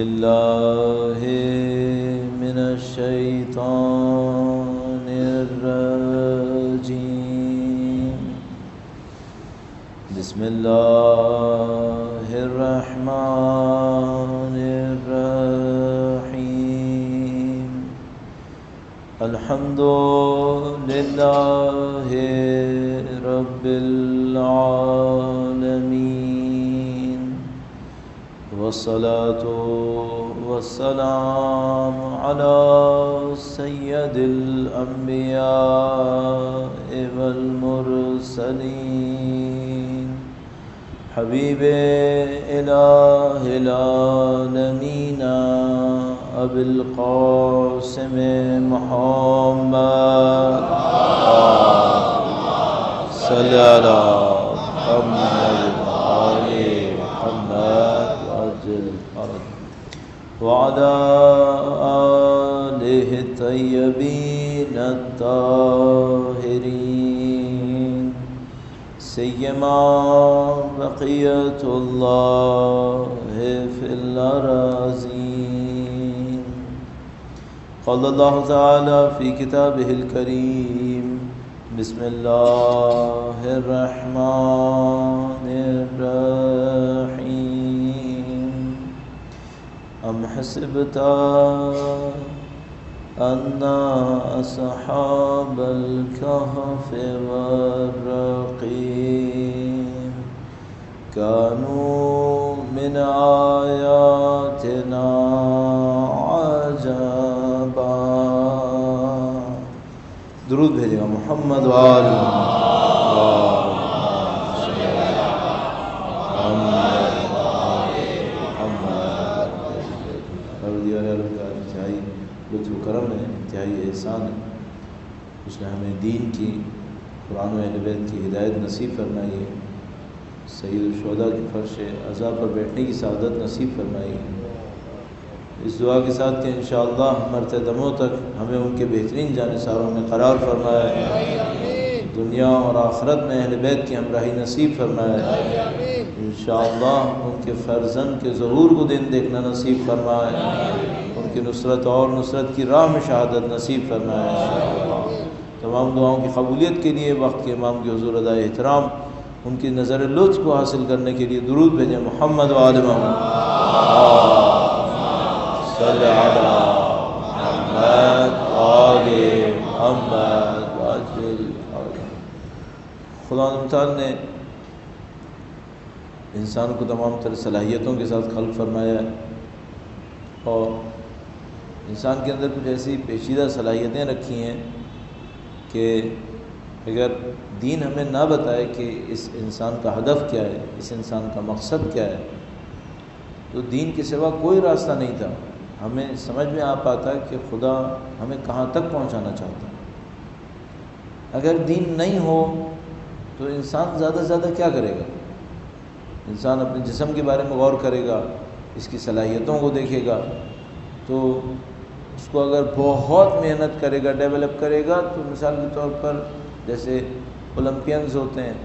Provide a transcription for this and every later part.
بالله من الشيطان الرجيم. بسم الله الرحمن الرحيم. الحمد لله رب العالمين، والصلاة والسلام على سيد الأنبياء والمرسلين، حبيب إله العالمين أبي القاسم محمد صل على محمد وآل محمد وعلى آله الطيبين الطاهرين، سيما بقية الله في الأراضين. قال الله تعالى في كتابه الكريم: بسم الله الرحمن الرحيم. أم حسبت أن أصحاب الكهف والرقيم كانوا من آياتنا عجبا. درود بھیجے گا محمد وآل انتہائی لطف و کرم ہے، انتہائی احسان ہے. اس نے ہمیں دین کی، قرآن و اہل بیت کی ہدایت نصیب فرمائی ہے. سید الشہداء کی فرش عزا پر بیٹھنے کی سعادت نصیب فرمائی ہے. اس دعا کے ساتھ کہ انشاءاللہ مرتے دموں تک ہمیں ان کے بہترین جانثاروں میں قرار فرمائے، دنیا اور آخرت میں اہل بیت کی ہمراہی نصیب فرمائے. انشاءاللہ ان کے فرزند کے ظہور کو دن دیکھنا نصیب فرمائے، ان کی نصرت اور نصرت کی راہ میں شہادت نصیب فرمائے. تمام دعاؤں کی قبولیت کے لیے وقت کے امام کے حضور ادائے احترام، ان کی نظر لطف کو حاصل کرنے کے لیے درود بھیجیں محمد وآل محمد صلی علی محمد آل محمد. خدا تعالیٰ نے انسان کو تمام تر صلاحیتوں کے ساتھ خلق فرمایا ہے، اور انسان کے اندر کچھ ایسی پیچیدہ صلاحیتیں رکھی ہیں کہ اگر دین ہمیں نہ بتائے کہ اس انسان کا ہدف کیا ہے، اس انسان کا مقصد کیا ہے، تو دین کے سوا کوئی راستہ نہیں تھا ہمیں سمجھ میں آ پاتا کہ خدا ہمیں کہاں تک پہنچانا چاہتا ہے. اگر دین نہیں ہو تو انسان زیادہ سے زیادہ کیا کرے گا؟ انسان اپنے جسم کے بارے میں غور کرے گا، اس کی صلاحیتوں کو دیکھے گا، تو اس کو اگر بہت محنت کرے گا، ڈیولپ کرے گا، تو مثال کے طور پر جیسے اولمپئنز ہوتے ہیں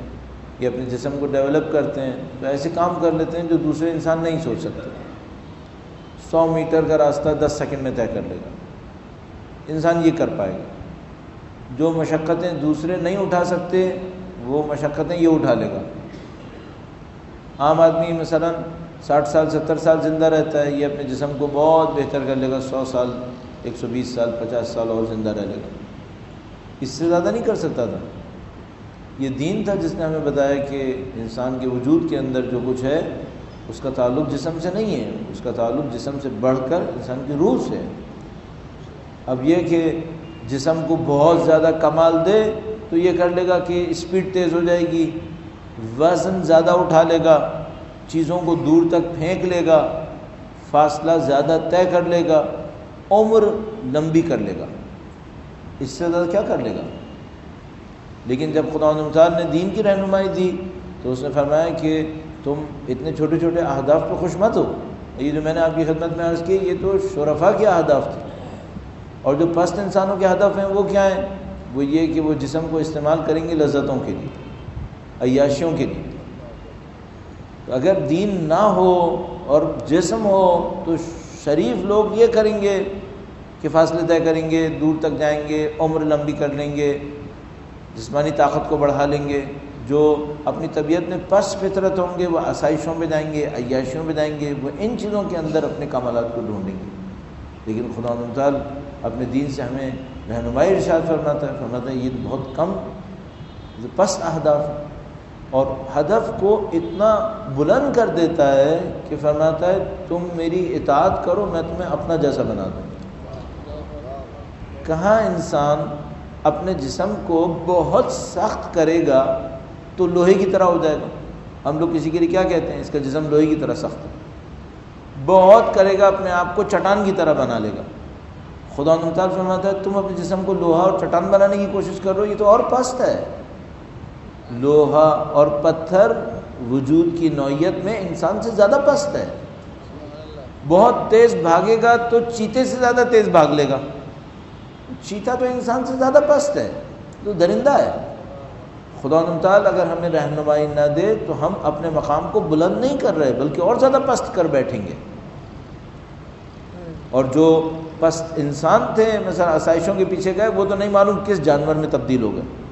یہ اپنے جسم کو ڈیولپ کرتے ہیں، تو ایسے کام کر لیتے ہیں جو دوسرے انسان نہیں سوچ سکتے. 100 میٹر کا راستہ 10 سیکنڈ میں طے کر لے گا، انسان یہ کر پائے گا. جو مشقتیں دوسرے نہیں اٹھا سکتے وہ مشقتیں یہ اٹھا لے گا. عام آدمی مثلا 60 سال 70 سال زندہ رہتا ہے، یہ اپنے جسم کو بہت بہتر کر لے گا، 100 سال 120 سال 50 سال اور زندہ رہ لے گا. اس سے زیادہ نہیں کر سکتا تھا. یہ دین تھا جس نے ہمیں بتایا کہ انسان کے وجود کے اندر جو کچھ ہے اس کا تعلق جسم سے نہیں ہے، اس کا تعلق جسم سے بڑھ کر انسان کی روح سے ہے. اب یہ کہ جسم کو بہت زیادہ کمال دے تو یہ کر لے گا کہ اسپیڈ تیز ہو جائے گی، وزن زیادہ اٹھا لے گا، چیزوں کو دور تک پھینک لے گا، فاصلہ زیادہ طے کر لے گا، عمر لمبی کر لے گا. اس سے زیادہ کیا کر لے گا؟ لیکن جب خدا تعالیٰ نے دین کی رہنمائی دی تو اس نے فرمایا کہ تم اتنے چھوٹے چھوٹے اہداف پہ خوش مت ہو. یہ جو میں نے آپ کی خدمت میں عرض کی یہ تو شرفاء کے اہداف تھے، اور جو پست انسانوں کے ہدف ہیں وہ کیا ہیں؟ وہ یہ کہ وہ جسم کو استعمال کریں گے لذتوں کے لیے، عیاشیوں کے لیے. اگر دین نہ ہو اور جسم ہو تو شریف لوگ یہ کریں گے کہ فاصلے طے کریں گے، دور تک جائیں گے، عمر لمبی کر لیں گے، جسمانی طاقت کو بڑھا لیں گے۔ جو اپنی طبیعت میں پست فطرت ہوں گے وہ آسائشوں میں جائیں گے، عیاشیوں میں جائیں گے، وہ ان چیزوں کے اندر اپنے کمالات کو ڈھونڈیں گے۔ لیکن خدا تعالیٰ اپنے دین سے ہمیں رہنمائی ارشاد فرماتا ہے یہ بہت کم پست اہداف ہیں، اور ہدف کو اتنا بلند کر دیتا ہے کہ فرماتا ہے تم میری اطاعت کرو میں تمہیں اپنا جیسا بنا دوں۔ کہاں انسان اپنے جسم کو بہت سخت کرے گا تو لوہے کی طرح ہو جائے گا۔ ہم لوگ کسی کے لیے کیا کہتے ہیں؟ اس کا جسم لوہے کی طرح سخت ہے۔ بہت کرے گا اپنے آپ کو چٹان کی طرح بنا لے گا۔ خدا تعالیٰ فرماتا ہے تم اپنے جسم کو لوہا اور چٹان بنانے کی کوشش کر رہے ہو، یہ تو اور پست ہے۔ لوہا اور پتھر وجود کی نوعیت میں انسان سے زیادہ پست ہے۔ بہت تیز بھاگے گا تو چیتے سے زیادہ تیز بھاگ لے گا۔ چیتا تو انسان سے زیادہ پست ہے، تو درندہ ہے۔ خدا تعالیٰ اگر ہمیں رہنمائی نہ دے تو ہم اپنے مقام کو بلند نہیں کر رہے بلکہ اور زیادہ پست کر بیٹھیں گے۔ اور جو پست انسان تھے مثلا آسائشوں کے پیچھے گئے، وہ تو نہیں معلوم کس جانور میں تبدیل ہو گئے۔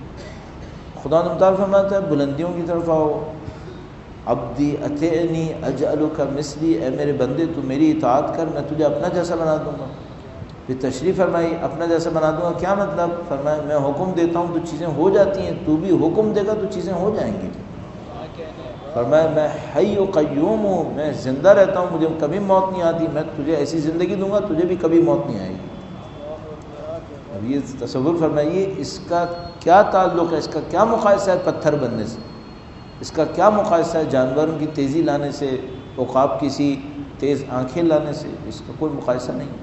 خدا تعالیٰ فرماتا ہے بلندیوں کی طرف آؤ، عبدی اطیعنی اجعلک مثلی، اے میرے بندے تو میری اطاعت کر میں تجھے اپنا جیسا بنا دوں گا۔ پھر تشریح فرمائی اپنا جیسا بنا دوں گا کیا مطلب؟ فرمایا میں حکم دیتا ہوں تو چیزیں ہو جاتی ہیں، تو بھی حکم دے گا تو چیزیں ہو جائیں گی۔ فرمایا میں حی و قیوم ہوں، میں زندہ رہتا ہوں، مجھے کبھی موت نہیں آتی، میں تجھے ایسی زندگی دوں گا تجھے بھی کبھی موت نہیں آئے گی۔ اب یہ تصور فرمائیے اس کا کیا تعلق ہے، اس کا کیا مقایسہ ہے پتھر بننے سے، اس کا کیا مقایسہ ہے جانوروں کی تیزی لانے سے، عقاب کی سی تیز آنکھیں لانے سے، اس کا کوئی مقایسہ نہیں۔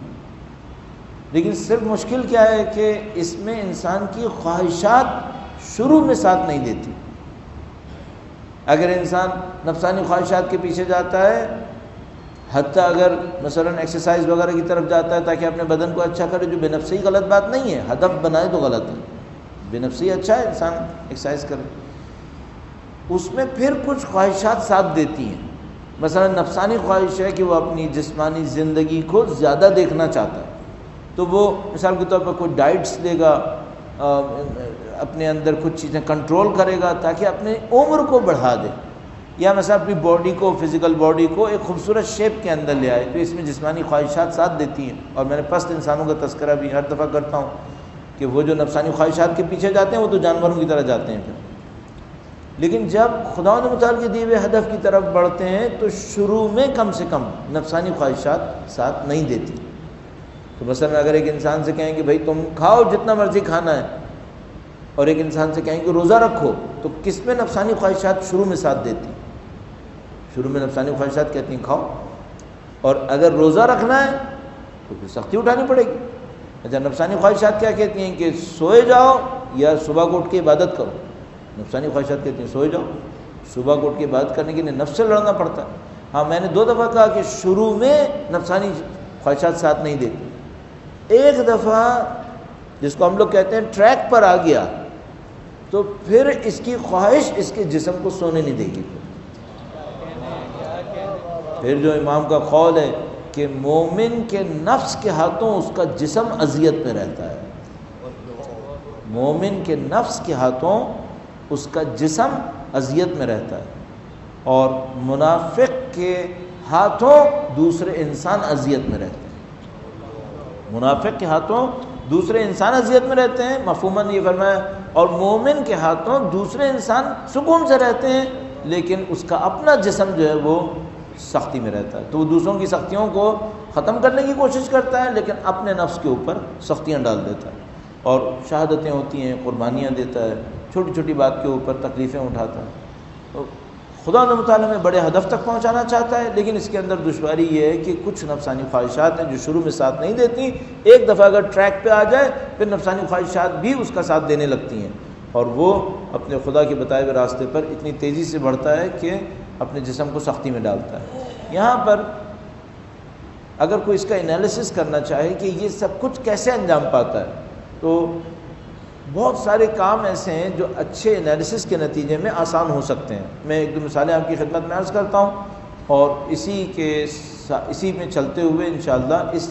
لیکن صرف مشکل کیا ہے کہ اس میں انسان کی خواہشات شروع میں ساتھ نہیں دیتی۔ اگر انسان نفسانی خواہشات کے پیچھے جاتا ہے، حتیٰ اگر مثلا ایکسرسائز وغیرہ کی طرف جاتا ہے تاکہ اپنے بدن کو اچھا کرے، جو بے نفسی غلط بات نہیں ہے، ہدف بنائے تو غلط ہے، بے نفسی اچھا ہے انسان ایکسرسائز کرے، اس میں پھر کچھ خواہشات ساتھ دیتی ہیں۔ مثلا نفسانی خواہش ہے کہ وہ اپنی جسمانی زندگی کو زیادہ دیکھنا چاہتا ہے، تو وہ مثال کے طور پر کوئی ڈائٹس لے گا، اپنے اندر کچھ چیزیں کنٹرول کرے گا تاکہ اپنی عمر کو بڑھا دے، یا مثلا اپنی باڈی کو، فزیکل باڈی کو ایک خوبصورت شیپ کے اندر لے آئے، تو اس میں جسمانی خواہشات ساتھ دیتی ہیں۔ اور میں نے پست انسانوں کا تذکرہ بھی ہر دفعہ کرتا ہوں کہ وہ جو نفسانی خواہشات کے پیچھے جاتے ہیں وہ تو جانوروں کی طرح جاتے ہیں پھر، لیکن جب خدا متعال کے دیے ہوئے ہدف کی طرف بڑھتے ہیں تو شروع میں کم سے کم نفسانی خواہشات ساتھ نہیں دیتی۔ تو مثلا اگر ایک انسان سے کہیں کہ بھائی تم کھاؤ جتنا مرضی کھانا ہے، اور ایک انسان سے کہیں کہ روزہ رکھو، تو کس میں نفسانی خواہشات شروع میں ساتھ دیتی؟ شروع میں نفسانی خواہشات کہتی ہیں کھاؤ، اور اگر روزہ رکھنا ہے تو پھر سختی اٹھانی پڑے گی۔ اچھا نفسانی خواہشات کیا کہتی ہیں کہ سوئے جاؤ یا صبح کو اٹھ کے عبادت کرو؟ نفسانی خواہشات کہتی ہیں سوئے جاؤ، صبح کو اٹھ کے عبادت کرنے کے لیے نفس سے لڑنا پڑتا ہے۔ ہاں میں نے 2 دفعہ کہا کہ شروع میں نفسانی خواہشات ساتھ نہیں دیتی، ایک دفعہ جس کو ہم لوگ کہتے ہیں ٹریک پر آ گیا تو پھر اس کی خواہش اس کے جسم کو سونے نہیں دے گی۔ پھر جو امام کا قول ہے کہ مومن کے نفس کے ہاتھوں اس کا جسم اذیت میں رہتا ہے، مومن کے نفس کے ہاتھوں اس کا جسم اذیت میں رہتا ہے، اور منافق کے ہاتھوں دوسرے انسان اذیت میں رہتے ہیں۔ منافق کے ہاتھوں دوسرے انسان اذیت میں رہتے ہیں، مفہوماً یہ فرمایا، اور مومن کے ہاتھوں دوسرے انسان سکون سے رہتے ہیں، لیکن اس کا اپنا جسم جو ہے وہ سختی میں رہتا ہے۔ تو وہ دوسروں کی سختیوں کو ختم کرنے کی کوشش کرتا ہے لیکن اپنے نفس کے اوپر سختیاں ڈال دیتا ہے، اور شہادتیں ہوتی ہیں، قربانیاں دیتا ہے، چھوٹی چھوٹی بات کے اوپر تکلیفیں اٹھاتا ہے۔ تو خدا متعالی میں بڑے ہدف تک پہنچانا چاہتا ہے، لیکن اس کے اندر دشواری یہ ہے کہ کچھ نفسانی خواہشات ہیں جو شروع میں ساتھ نہیں دیتی، ایک دفعہ اگر ٹریک پہ آ جائے پھر نفسانی خواہشات بھی اس کا ساتھ دینے لگتی ہیں، اور وہ اپنے خدا کے بتائے ہوئے راستے پر اتنی تیزی سے بڑھتا ہے کہ اپنے جسم کو سختی میں ڈالتا ہے۔ یہاں پر اگر کوئی اس کا انالیسس کرنا چاہے کہ یہ سب کچھ کیسے انجام پاتا ہے، تو بہت سارے کام ایسے ہیں جو اچھے انالیسس کے نتیجے میں آسان ہو سکتے ہیں۔ میں 1-2 مثالیں آپ کی خدمت میں عرض کرتا ہوں، اور اسی کے اسی میں چلتے ہوئے انشاءاللہ اس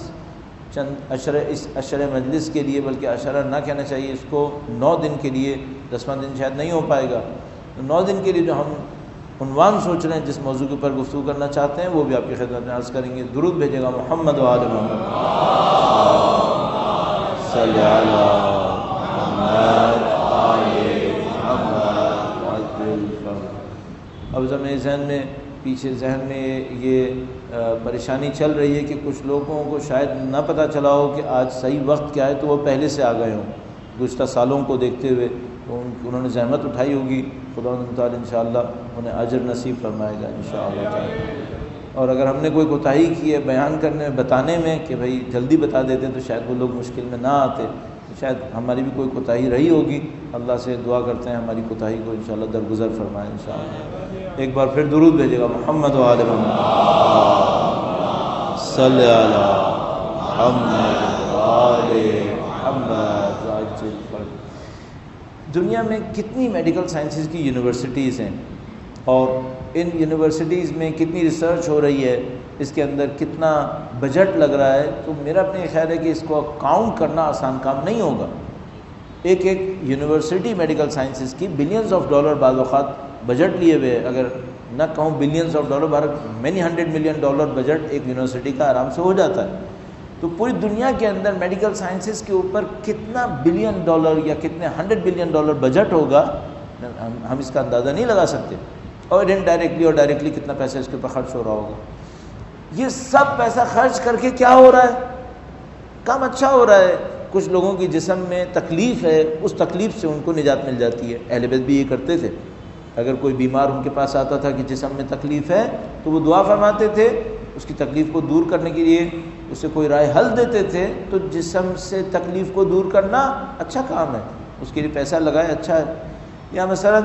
عشرہ مجلس کے لیے، بلکہ عشرہ نہ کہنا چاہیے اس کو، 9 دن کے لیے، 10واں دن شاید نہیں ہو پائے گا، تو 9 دن کے لیے جو ہم عنوان سوچ رہے ہیں، جس موضوع کے اوپر گفتگو کرنا چاہتے ہیں، وہ بھی آپ کی خدمت میں عرض کریں گے۔ درود بھیجے گا محمد و آل محمد صلی علی محمد اب میرے ذہن میں، پیچھے ذہن میں یہ پریشانی چل رہی ہے کہ کچھ لوگوں کو شاید نہ پتہ چلا ہو کہ آج صحیح وقت کیا ہے، تو وہ پہلے سے آ گئے ہوں گزشتہ سالوں کو دیکھتے ہوئے، تو انہوں نے زحمت اٹھائی ہوگی، خدا تعالیٰ انشاءاللہ انہیں اجر نصیب فرمائے گا انشاءاللہ تعالی۔ اور اگر ہم نے کوئی کوتاہی کی ہے بیان کرنے میں، بتانے میں، کہ بھائی جلدی بتا دیتے تو شاید وہ لوگ مشکل میں نہ آتے، شاید ہماری بھی کوئی کوتاہی رہی ہوگی۔ اللہ سے دعا کرتے ہیں ہماری کوتاہی کو انشاءاللہ درگزر فرمائے انشاءاللہ۔ ایک بار پھر درود بھیجے گا محمد و آل محمد صلی علی محمد و آل محمد۔ دنیا میں کتنی میڈیکل سائنسز کی یونیورسٹیز ہیں، اور ان یونیورسٹیز میں کتنی ریسرچ ہو رہی ہے، اس کے اندر کتنا بجٹ لگ رہا ہے، تو میرا اپنے خیال ہے کہ اس کو کاؤنٹ کرنا آسان کام نہیں ہوگا۔ ایک یونیورسٹی میڈیکل سائنسز کی بلینز آف ڈالر بعض اوقات بجٹ لیے ہوئے، اگر نہ کہوں billions of dollar, many 100 million dollar budget ایک یونیورسٹی کا آرام سے ہو جاتا ہے۔ تو پوری دنیا کے اندر میڈیکل سائنسز کے اوپر کتنا بلین ڈالر یا کتنے 100 بلین ڈالر بجٹ ہوگا، ہم اس کا اندازہ نہیں لگا سکتے، اور انڈائریکٹلی اور ڈائریکٹلی کتنا پیسہ اس کے اوپر خرچ ہو رہا ہوگا۔ یہ سب پیسہ خرچ کر کے کیا ہو رہا ہے؟ کام اچھا ہو رہا ہے، کچھ لوگوں کی جسم میں تکلیف ہے، اس تکلیف سے ان کو نجات مل جاتی ہے۔ اہل بیت بھی یہ کرتے تھے، اگر کوئی بیمار ان کے پاس آتا تھا کہ جسم میں تکلیف ہے، تو وہ دعا فرماتے تھے، اس کی تکلیف کو دور کرنے کے لیے اسے کوئی رائے حل دیتے تھے۔ تو جسم سے تکلیف کو دور کرنا اچھا کام ہے، اس کے لیے پیسہ لگائے اچھا ہے۔ یا مثلا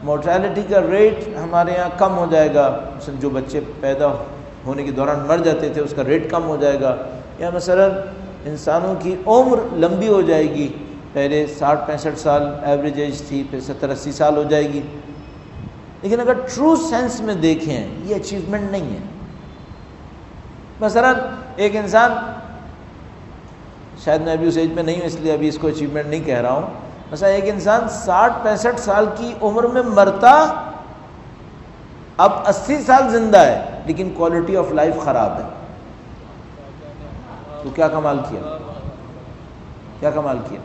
مورٹیلٹی کا ریٹ ہمارے یہاں کم ہو جائے گا، مثلا جو بچے پیدا ہونے کے دوران مر جاتے تھے اس کا ریٹ کم ہو جائے گا۔ یا مثلا انسانوں کی عمر لمبی ہو جائے گی، پہلے 60-65 سال ایوریج ایج تھی، پھر 70-80 سال ہو جائے گی۔ لیکن اگر ٹرو سینس میں دیکھیں یہ اچیومنٹ نہیں ہے۔ مثلا ایک انسان، شاید میں ابھی اس ایج میں نہیں ہوں اس لیے ابھی اس کو اچیومنٹ نہیں کہہ رہا ہوں، مثلا ایک انسان 60-65 سال کی عمر میں مرتا، اب 80 سال زندہ ہے لیکن کوالٹی آف لائف خراب ہے، تو کیا کمال کیا؟ کیا کمال کیا؟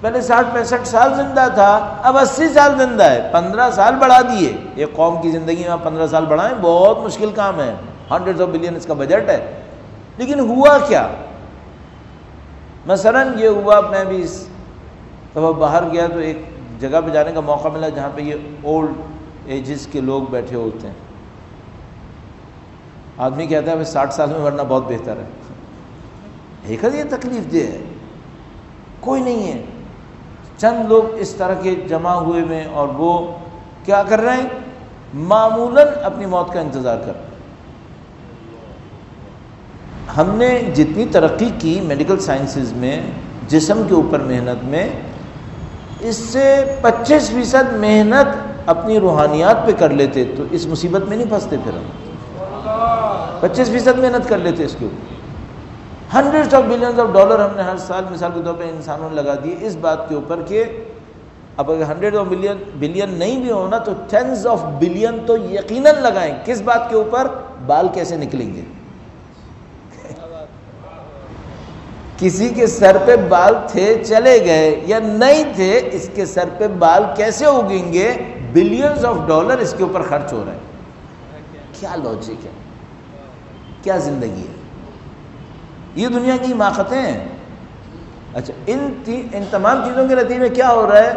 پہلے 60-65 سال زندہ تھا، اب 80 سال زندہ ہے، 15 سال بڑھا دیے۔ ایک قوم کی زندگی میں 15 سال بڑھائیں بہت مشکل کام ہے، ہنڈریڈز آف بلین اس کا بجٹ ہے، لیکن ہوا کیا؟ مثلا یہ ہوا، میں بھی اس دفعہ باہر گیا تو ایک جگہ پہ جانے کا موقع ملا جہاں پہ یہ اولڈ ایجز کے لوگ بیٹھے ہوتے ہیں۔ آدمی کہتا ہے ہمیں 60 سال میں مرنا بہت بہتر ہے، ایک یہ تکلیف دہ ہے، کوئی نہیں ہے۔ چند لوگ اس طرح کے جمع ہوئے میں، اور وہ کیا کر رہے ہیں؟ معمولاً اپنی موت کا انتظار کر رہے ہیں۔ ہم نے جتنی ترقی کی میڈیکل سائنسز میں، جسم کے اوپر محنت میں، اس سے 25% محنت اپنی روحانیات پہ کر لیتے تو اس مصیبت میں نہیں پھنستے۔ پھر ہم 25% محنت کر لیتے اس کے اوپر۔ Hundreds of billions of dollar ہم نے ہر سال مثال کے طور پہ انسانوں نے لگا دیے اس بات کے اوپر کہ اب اگر 100 آف بلین نہیں بھی ہونا تو 10s آف بلین تو یقیناً لگائیں۔ کس بات کے اوپر؟ بال کیسے نکلیں گے۔ کسی کے سر پہ بال تھے چلے گئے یا نہیں تھے، اس کے سر پہ بال کیسے اگیں گے؟ بلینز آف ڈالر اس کے اوپر خرچ ہو رہے ہیں۔ کیا لاجک ہے، کیا زندگی ہے، یہ دنیا کی حماقتیں ہیں۔ اچھا، ان تمام چیزوں کے نتیجے میں کیا ہو رہا ہے؟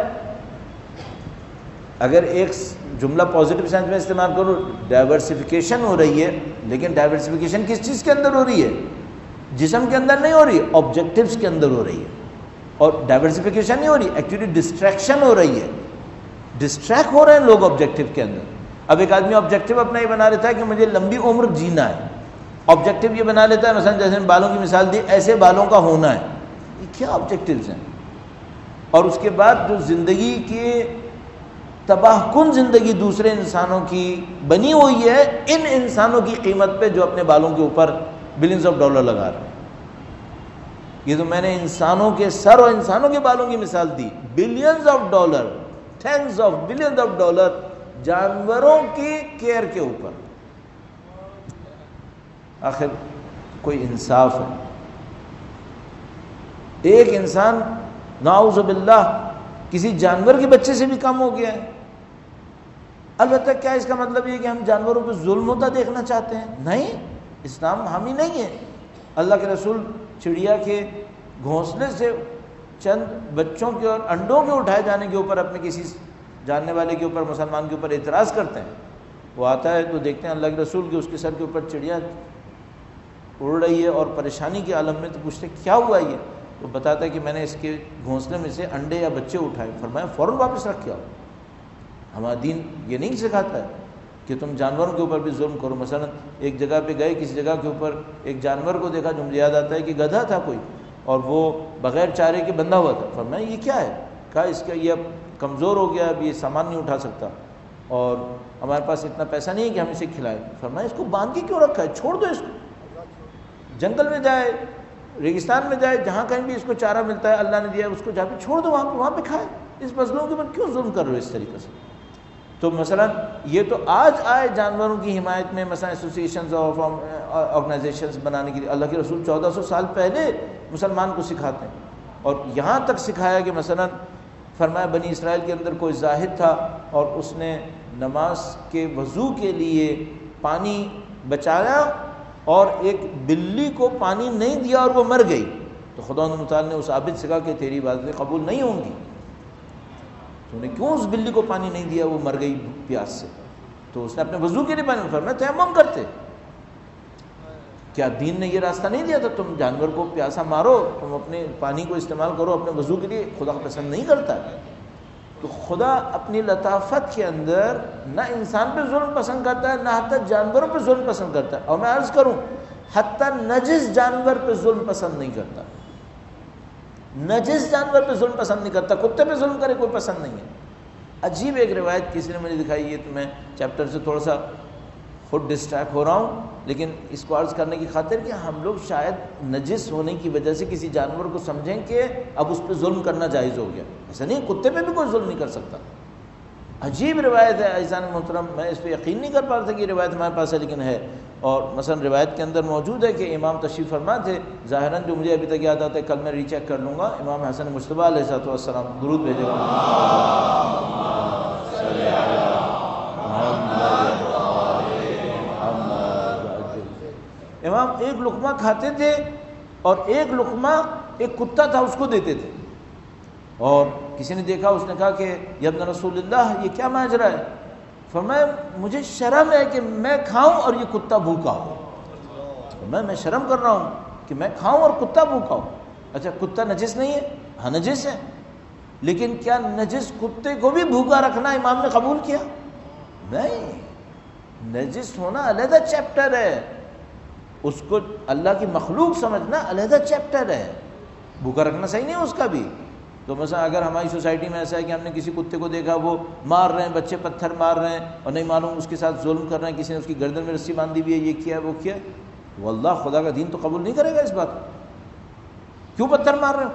اگر ایک جملہ پازیٹیو سینس میں استعمال کرو، ڈائیورسفیکیشن ہو رہی ہے، لیکن ڈائیورسفیکیشن کس چیز کے اندر ہو رہی ہے؟ جسم کے اندر نہیں ہو رہی، آبجیکٹیوز کے اندر ہو رہی ہے۔ اور ڈائیورسفیکیشن نہیں ہو رہی، ایکچولی ڈسٹریکشن ہو رہی ہے، ڈسٹریکٹ ہو رہے ہیں لوگ آبجیکٹیو کے اندر۔ اب ایک آدمی آبجیکٹیو اپنا یہ بنا لیتا ہے کہ مجھے لمبی عمر جینا ہے، آبجیکٹیو یہ بنا لیتا ہے مثلا جیسے بالوں کی مثال دی، ایسے بالوں کا ہونا ہے۔ یہ کیا آبجیکٹیوز ہیں؟ اور اس کے بعد جو زندگی کے تباہ کن زندگی دوسرے انسانوں کی بنی ہوئی ہے ان انسانوں کی قیمت پہ جو اپنے بالوں کے اوپر بلینز آف ڈالر لگا رہے ہیں۔ یہ تو میں نے انسانوں کے سر اور انسانوں کے بالوں کی مثال دی، billions of dollar, tens of billions of dollar جانوروں کی کیئر کے اوپر۔ آخر کوئی انصاف ہے؟ ایک انسان نعوذ باللہ کسی جانور کے بچے سے بھی کم ہو گیا ہے۔ البتہ کیا اس کا مطلب یہ کہ ہم جانوروں پہ ظلم ہوتا دیکھنا چاہتے ہیں؟ نہیں، اسلام حامی نہیں ہے۔ اللہ کے رسول چڑیا کے گھونسلے سے چند بچوں کے اور انڈوں کے اٹھائے جانے کے اوپر اپنے کسی جاننے والے کے اوپر، مسلمان کے اوپر اعتراض کرتے ہیں۔ وہ آتا ہے تو دیکھتے ہیں اللہ کے رسول کے اس کے سر کے اوپر چڑیا اڑ رہی ہے اور پریشانی کے عالم میں، تو پوچھتے کیا ہوا یہ؟ تو بتاتا ہے کہ میں نے اس کے گھونسلے میں سے انڈے یا بچے اٹھائے۔ فرمایا فوراً واپس رکھ کے آؤ۔ ہمارا دین یہ نہیں سکھاتا ہے کہ تم جانوروں کے اوپر بھی ظلم کرو۔ مثلا ایک جگہ پہ گئے، کسی جگہ کے اوپر ایک جانور کو دیکھا، جو مجھے یاد آتا ہے کہ گدھا تھا کوئی، اور وہ بغیر چارے کے بندھا ہوا تھا۔ فرمایا یہ کیا ہے؟ کہا اس کا یہ اب کمزور ہو گیا، اب یہ سامان نہیں اٹھا سکتا اور ہمارے پاس اتنا پیسہ نہیں ہے کہ ہم اسے کھلائیں۔ فرمایا اس کو باندھ کے کیوں رکھا ہے؟ چھوڑ دو اس کو، جنگل میں جائے، ریگستان میں جائے، جہاں کہیں بھی اس کو چارہ ملتا ہے اللہ نے دیا اس کو جا کے چھوڑ دو، وہاں پہ کھائے۔ اس مظلوم کے اوپر کیوں ظلم کر رہے ہو اس طریقے سے؟ تو مثلا یہ تو آج آئے جانوروں کی حمایت میں، مثلا ایسوسیشنز اور آرگنائزیشنز بنانے کے لیے۔ اللہ کے رسول 1400 سال پہلے مسلمان کو سکھاتے ہیں، اور یہاں تک سکھایا کہ مثلا فرمایا بنی اسرائیل کے اندر کوئی زاہد تھا اور اس نے نماز کے وضو کے لیے پانی بچایا اور ایک بلی کو پانی نہیں دیا اور وہ مر گئی، تو خدا متعال نے اس عابد سے کہا کہ تیری باتیں قبول نہیں ہوں گی، تو نے کیوں اس بلی کو پانی نہیں دیا؟ وہ مر گئی پیاس سے، تو اس نے اپنے وضو کے لیے پانی فرمایا تیمم کرتے۔ کیا دین نے یہ راستہ نہیں دیا تھا تم جانور کو پیاسا مارو، تم اپنے پانی کو استعمال کرو اپنے وضو کے لیے؟ خدا پسند نہیں کرتا ہے۔ تو خدا اپنی لطافت کے اندر نہ انسان پہ ظلم پسند کرتا ہے، نہ حتیٰ جانوروں پہ ظلم پسند کرتا ہے، اور میں عرض کروں حتیٰ نجس جانور پہ ظلم پسند نہیں کرتا، نجس جانور پہ ظلم پسند نہیں کرتا، کتے پہ ظلم کرے کوئی پسند نہیں ہے۔ عجیب ایک روایت کسی نے مجھے دکھائی ہے، تو میں چیپٹر سے تھوڑا سا خود ڈسٹریکٹ ہو رہا ہوں، لیکن اس کو عرض کرنے کی خاطر کہ ہم لوگ شاید نجس ہونے کی وجہ سے کسی جانور کو سمجھیں کہ اب اس پہ ظلم کرنا جائز ہو گیا۔ ایسا نہیں، کتے پہ بھی کوئی ظلم نہیں کر سکتا۔ عجیب روایت ہے عزیزان محترم، میں اس پہ یقین نہیں کر پا رہا تھا کہ یہ روایت ہمارے پاس ہے، لیکن ہے۔ اور مثلا روایت کے اندر موجود ہے کہ امام تشریف فرما تھے، ظاہراً جو مجھے ابھی تک یاد آتا ہے، کل میں ری چیک کر لوں گا، امام حسن مجتبیٰ علیہ السلام، درود بھیجے گا۔ امام ایک لقمہ کھاتے تھے اور ایک لقمہ ایک کتا تھا اس کو دیتے تھے، اور کسی نے دیکھا، اس نے کہا کہ یا ابن رسول اللہ یہ کیا ماجرا ہے؟ فرمایا مجھے شرم ہے کہ میں کھاؤں اور یہ کتا بھوکا ہو، میں شرم کر رہا ہوں کہ میں کھاؤں اور کتا بھوکا ہو۔ اچھا کتا نجس نہیں ہے؟ ہاں نجس ہے، لیکن کیا نجس کتے کو بھی بھوکا رکھنا امام نے قبول کیا؟ نہیں، نجس ہونا علیحدہ چیپٹر ہے، اس کو اللہ کی مخلوق سمجھنا علیحدہ چیپٹر ہے، بھوکا رکھنا صحیح نہیں ہے اس کا بھی۔ تو مثلا اگر ہماری سوسائٹی میں ایسا ہے کہ ہم نے کسی کتے کو دیکھا وہ مار رہے ہیں، بچے پتھر مار رہے ہیں اور نہیں معلوم اس کے ساتھ ظلم کر رہے ہیں، کسی نے اس کی گردن میں رسی باندھی ہوئی ہے، یہ کیا ہے وہ کیا ہے، واللہ خدا کا دین تو قبول نہیں کرے گا اس بات کو۔ کیوں پتھر مار رہے ہو؟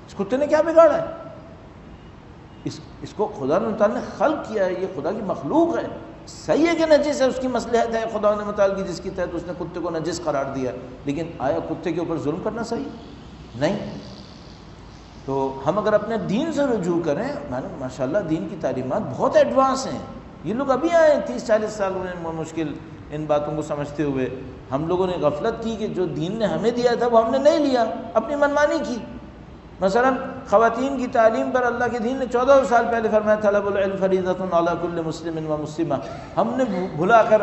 اس کتے نے کیا بگاڑا ہے؟ اس کو خدا نے خلق کیا ہے، یہ خدا کی مخلوق ہے۔ صحیح ہے کہ نجس ہے، اس کی مصلحت ہے خدا نے متعال کی، جس کی تحت اس نے کتے کو نجس قرار دیا، لیکن آیا کتے کے اوپر ظلم کرنا صحیح نہیں؟ تو ہم اگر اپنے دین سے رجوع کریں، ماشاءاللہ دین کی تعلیمات بہت ایڈوانس ہیں۔ یہ لوگ ابھی آئے 30-40 سال میں مشکل ان باتوں کو سمجھتے ہوئے، ہم لوگوں نے غفلت کی کہ جو دین نے ہمیں دیا تھا وہ ہم نے نہیں لیا، اپنی منمانی کی۔ مثلا خواتین کی تعلیم پر اللہ کے دین نے 1400 سال پہلے فرمایا طلب العلم فریضۃ علی کل مسلم و مسلمہ، ہم نے بھلا کر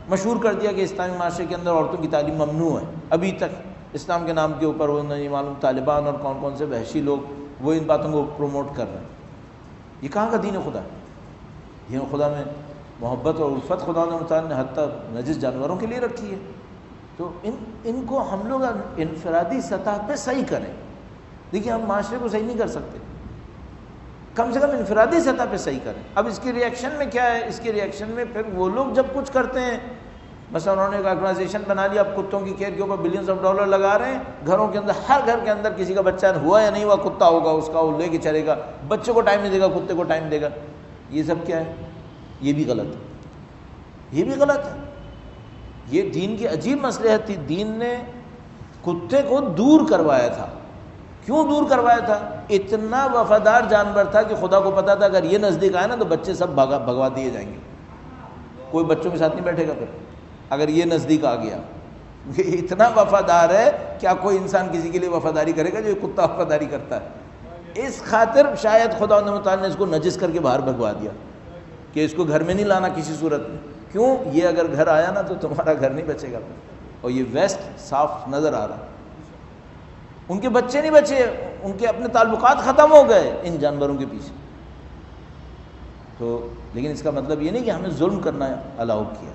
مشہور کر دیا کہ اسلامی معاشرے کے اندر عورتوں کی تعلیم ممنوع ہے۔ ابھی تک اسلام کے نام کے اوپر وہ نہیں معلوم طالبان اور کون کون سے وحشی لوگ وہ ان باتوں کو پروموٹ کر رہے ہیں۔ یہ کہاں کا دین خدا ہے؟ یہ خدا میں محبت اور الفت خدا نے حتیٰ نجس جانوروں کے لیے رکھی ہے۔ تو ان کو ہم لوگ انفرادی سطح پہ صحیح کریں۔ دیکھیے ہم معاشرے کو صحیح نہیں کر سکتے، کم سے کم انفرادی سطح پہ صحیح کریں. اب اس کی ریئیکشن میں کیا ہے؟ اس کی ریئیکشن میں پھر وہ لوگ جب کچھ کرتے ہیں، مثلا انہوں نے ایک آرگنائزیشن بنا لیا، اب کتوں کی کیئر کے اوپر بلینز آف ڈالر لگا رہے ہیں، گھروں کے اندر، ہر گھر کے اندر کسی کا بچہ ہوا یا نہیں ہوا کتا ہوگا اس کا، وہ لے کے چلے گا، بچے کو ٹائم نہیں دے گا، کتے کو ٹائم دے گا. یہ سب کیا ہے؟ یہ بھی غلط ہے، یہ بھی غلط ہے. یہ دین کی عجیب مصلحت تھی. دین نے کتے کو دور کروایا تھا. کیوں دور کروایا تھا؟ اتنا وفادار جانور تھا کہ خدا کو پتا تھا اگر یہ نزدیک آئے نا تو بچے سب بھگوا دیے جائیں گے، کوئی بچوں کے ساتھ نہیں بیٹھے گا پھر اگر یہ نزدیک آ گیا. یہ اتنا وفادار ہے، کیا کوئی انسان کسی کے لیے وفاداری کرے گا جو یہ کتا وفاداری کرتا ہے؟ اس خاطر شاید خدا تعالیٰ نے اس کو نجس کر کے باہر بھگوا دیا کہ اس کو گھر میں نہیں لانا کسی صورت میں. کیوں؟ یہ اگر گھر آیا نا تو تمہارا گھر نہیں بچے گا. اور یہ ویسٹ صاف نظر آ رہا. ان کے بچے نہیں بچے، ان کے اپنے تعلقات ختم ہو گئے ان جانوروں کے پیچھے. تو لیکن اس کا مطلب یہ نہیں کہ ہمیں ظلم کرنا الاؤ کیا.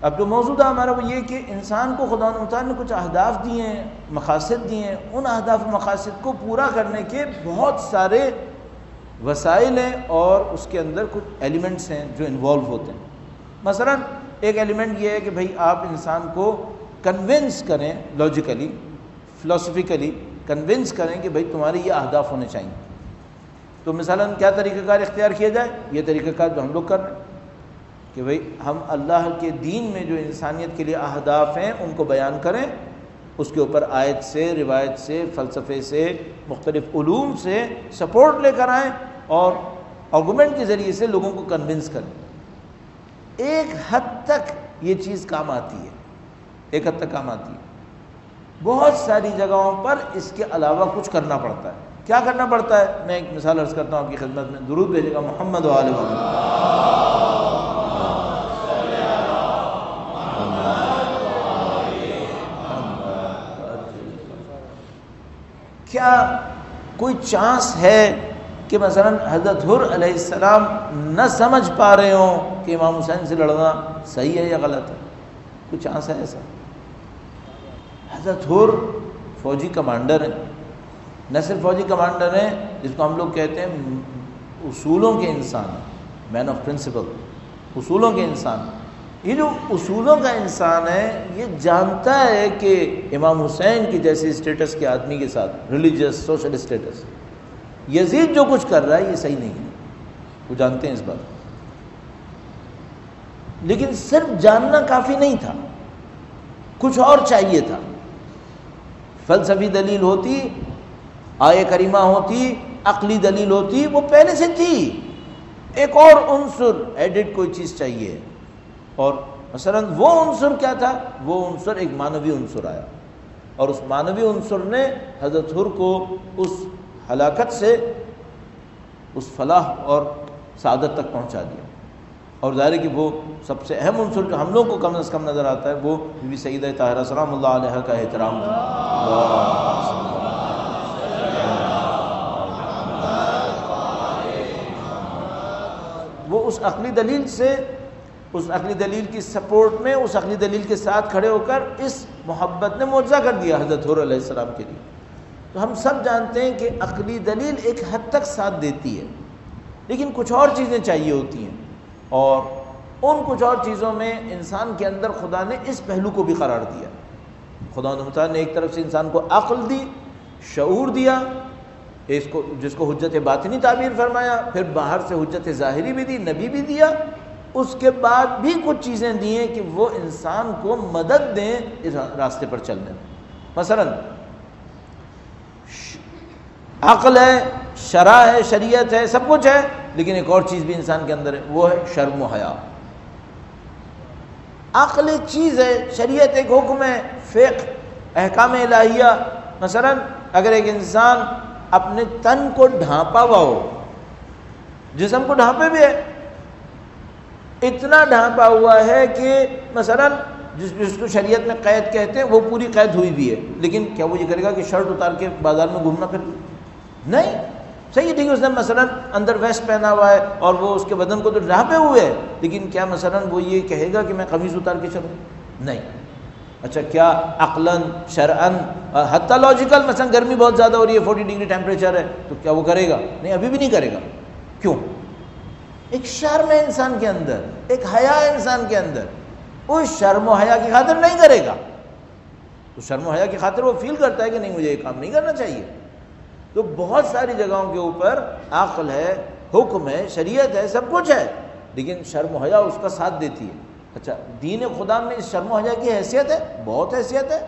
اب جو موضوع تھا ہمارا وہ یہ کہ انسان کو خدا تعالیٰ نے کچھ اہداف دیے ہیں، مقاصد دیے ہیں. ان اہداف و مقاصد کو پورا کرنے کے بہت سارے وسائل ہیں اور اس کے اندر کچھ ایلیمنٹس ہیں جو انوالو ہوتے ہیں. مثلا ایک ایلیمنٹ یہ ہے کہ بھئی آپ انسان کو کنونس کریں، لاجیکلی فلسفیکلی کنونس کریں کہ بھئی تمہارے یہ اہداف ہونے چاہیے. تو مثلا کیا طریقہ کار اختیار کیا جائے؟ یہ طریقہ کار جو ہم لوگ کر رہے ہیں کہ بھئی ہم اللہ کے دین میں جو انسانیت کے لیے اہداف ہیں ان کو بیان کریں، اس کے اوپر آیت سے، روایت سے، فلسفے سے، مختلف علوم سے سپورٹ لے کر آئیں اور آرگومنٹ کے ذریعے سے لوگوں کو کنونس کریں. ایک حد تک یہ چیز کام آتی ہے، ایک حد تک کام آتی ہے. بہت ساری جگہوں پر اس کے علاوہ کچھ کرنا پڑتا ہے. کیا کرنا پڑتا ہے؟ میں ایک مثال عرض کرتا ہوں آپ کی خدمت میں. درود بھیجے گا محمد و آل محمد. کیا کوئی چانس ہے کہ مثلا حضرت حر علیہ السلام نہ سمجھ پا رہے ہوں کہ امام حسین سے لڑنا صحیح ہے یا غلط ہے؟ کوئی چانس ہے ایسا؟ حضرت حر فوجی کمانڈر ہیں، نہ صرف فوجی کمانڈر ہیں جس کو ہم لوگ کہتے ہیں اصولوں کے انسان، مین آف پرنسپل، اصولوں کے انسان. یہ جو اصولوں کا انسان ہے یہ جانتا ہے کہ امام حسین کی جیسے اسٹیٹس کے آدمی کے ساتھ، ریلیجیس سوشل اسٹیٹس، یزید جو کچھ کر رہا ہے یہ صحیح نہیں ہے. وہ جانتے ہیں اس بات. لیکن صرف جاننا کافی نہیں تھا، کچھ اور چاہیے تھا. فلسفی دلیل ہوتی، آیے کریمہ ہوتی، عقلی دلیل ہوتی، وہ پہلے سے تھی. ایک اور عنصر ایڈٹ کوئی چیز چاہیے. اور مثلا وہ عنصر کیا تھا؟ وہ عنصر ایک معنوی عنصر آیا اور اس معنوی عنصر نے حضرت حر کو اس ہلاکت سے اس فلاح اور سعادت تک پہنچا دیا. اور ظاہر ہے کہ وہ سب سے اہم عنصر جو ہم لوگ کو کم از کم نظر آتا ہے وہ بی بی سیدہ طاہرہ سلام اللہ علیہا کا احترام تھا. وہ اس عقلی دلیل سے، اس عقلی دلیل کی سپورٹ میں، اس عقلی دلیل کے ساتھ کھڑے ہو کر اس محبت نے معجزہ کر دیا حضرت حر علیہ السلام کے لیے. تو ہم سب جانتے ہیں کہ عقلی دلیل ایک حد تک ساتھ دیتی ہے لیکن کچھ اور چیزیں چاہیے ہوتی ہیں. اور ان کچھ اور چیزوں میں انسان کے اندر خدا نے اس پہلو کو بھی قرار دیا. خدا نے ایک طرف سے انسان کو عقل دی، شعور دیا، اس کو جس کو حجت باطنی تعبیر فرمایا، پھر باہر سے حجت ظاہری بھی دی، نبی بھی دیا. اس کے بعد بھی کچھ چیزیں دی ہیں کہ وہ انسان کو مدد دیں اس راستے پر چلنے میں. مثلا عقل ہے، شرع ہے، شریعت ہے، سب کچھ ہے، لیکن ایک اور چیز بھی انسان کے اندر ہے، وہ ہے شرم و حیا. عقل ایک چیز ہے، شریعت ایک حکم ہے، فقہ، احکام الہیہ. مثلا اگر ایک انسان اپنے تن کو ڈھانپا ہوا ہو، جسم کو ڈھانپے بھی ہے، اتنا ڈھانپا ہوا ہے کہ مثلا جس کو شریعت میں قید کہتے ہیں وہ پوری قید ہوئی بھی ہے، لیکن کیا وہ یہ کرے گا کہ شرٹ اتار کے بازار میں گھومنا پھر؟ نہیں. صحیح ٹھیک ہے، اس نے مثلا اندر ویسٹ پہنا ہوا ہے اور وہ اس کے بدن کو تو ڈھانپے ہوئے ہے، لیکن کیا مثلا وہ یہ کہے گا کہ میں قمیض اتار کے چلوں؟ نہیں. اچھا کیا عقلاً شرعاً حتیٰ لاجیکل، مثلا گرمی بہت زیادہ ہو رہی ہے، 40 ڈگری ٹیمپریچر ہے، تو کیا وہ کرے گا؟ نہیں، ابھی بھی نہیں کرے گا۔ کیوں؟ ایک شرم ہے انسان کے اندر، ایک حیا ہے انسان کے اندر، اس شرم و حیا کی خاطر نہیں کرے گا۔ تو شرم و حیا کی خاطر وہ فیل کرتا ہے کہ نہیں، مجھے یہ کام نہیں کرنا چاہیے۔ تو بہت ساری جگہوں کے اوپر عقل ہے، حکم ہے، شریعت ہے، سب کچھ ہے، لیکن شرم و حیا اس کا ساتھ دیتی ہے۔ اچھا دین خدا میں اس شرم و حیا کی حیثیت ہے، بہت حیثیت ہے۔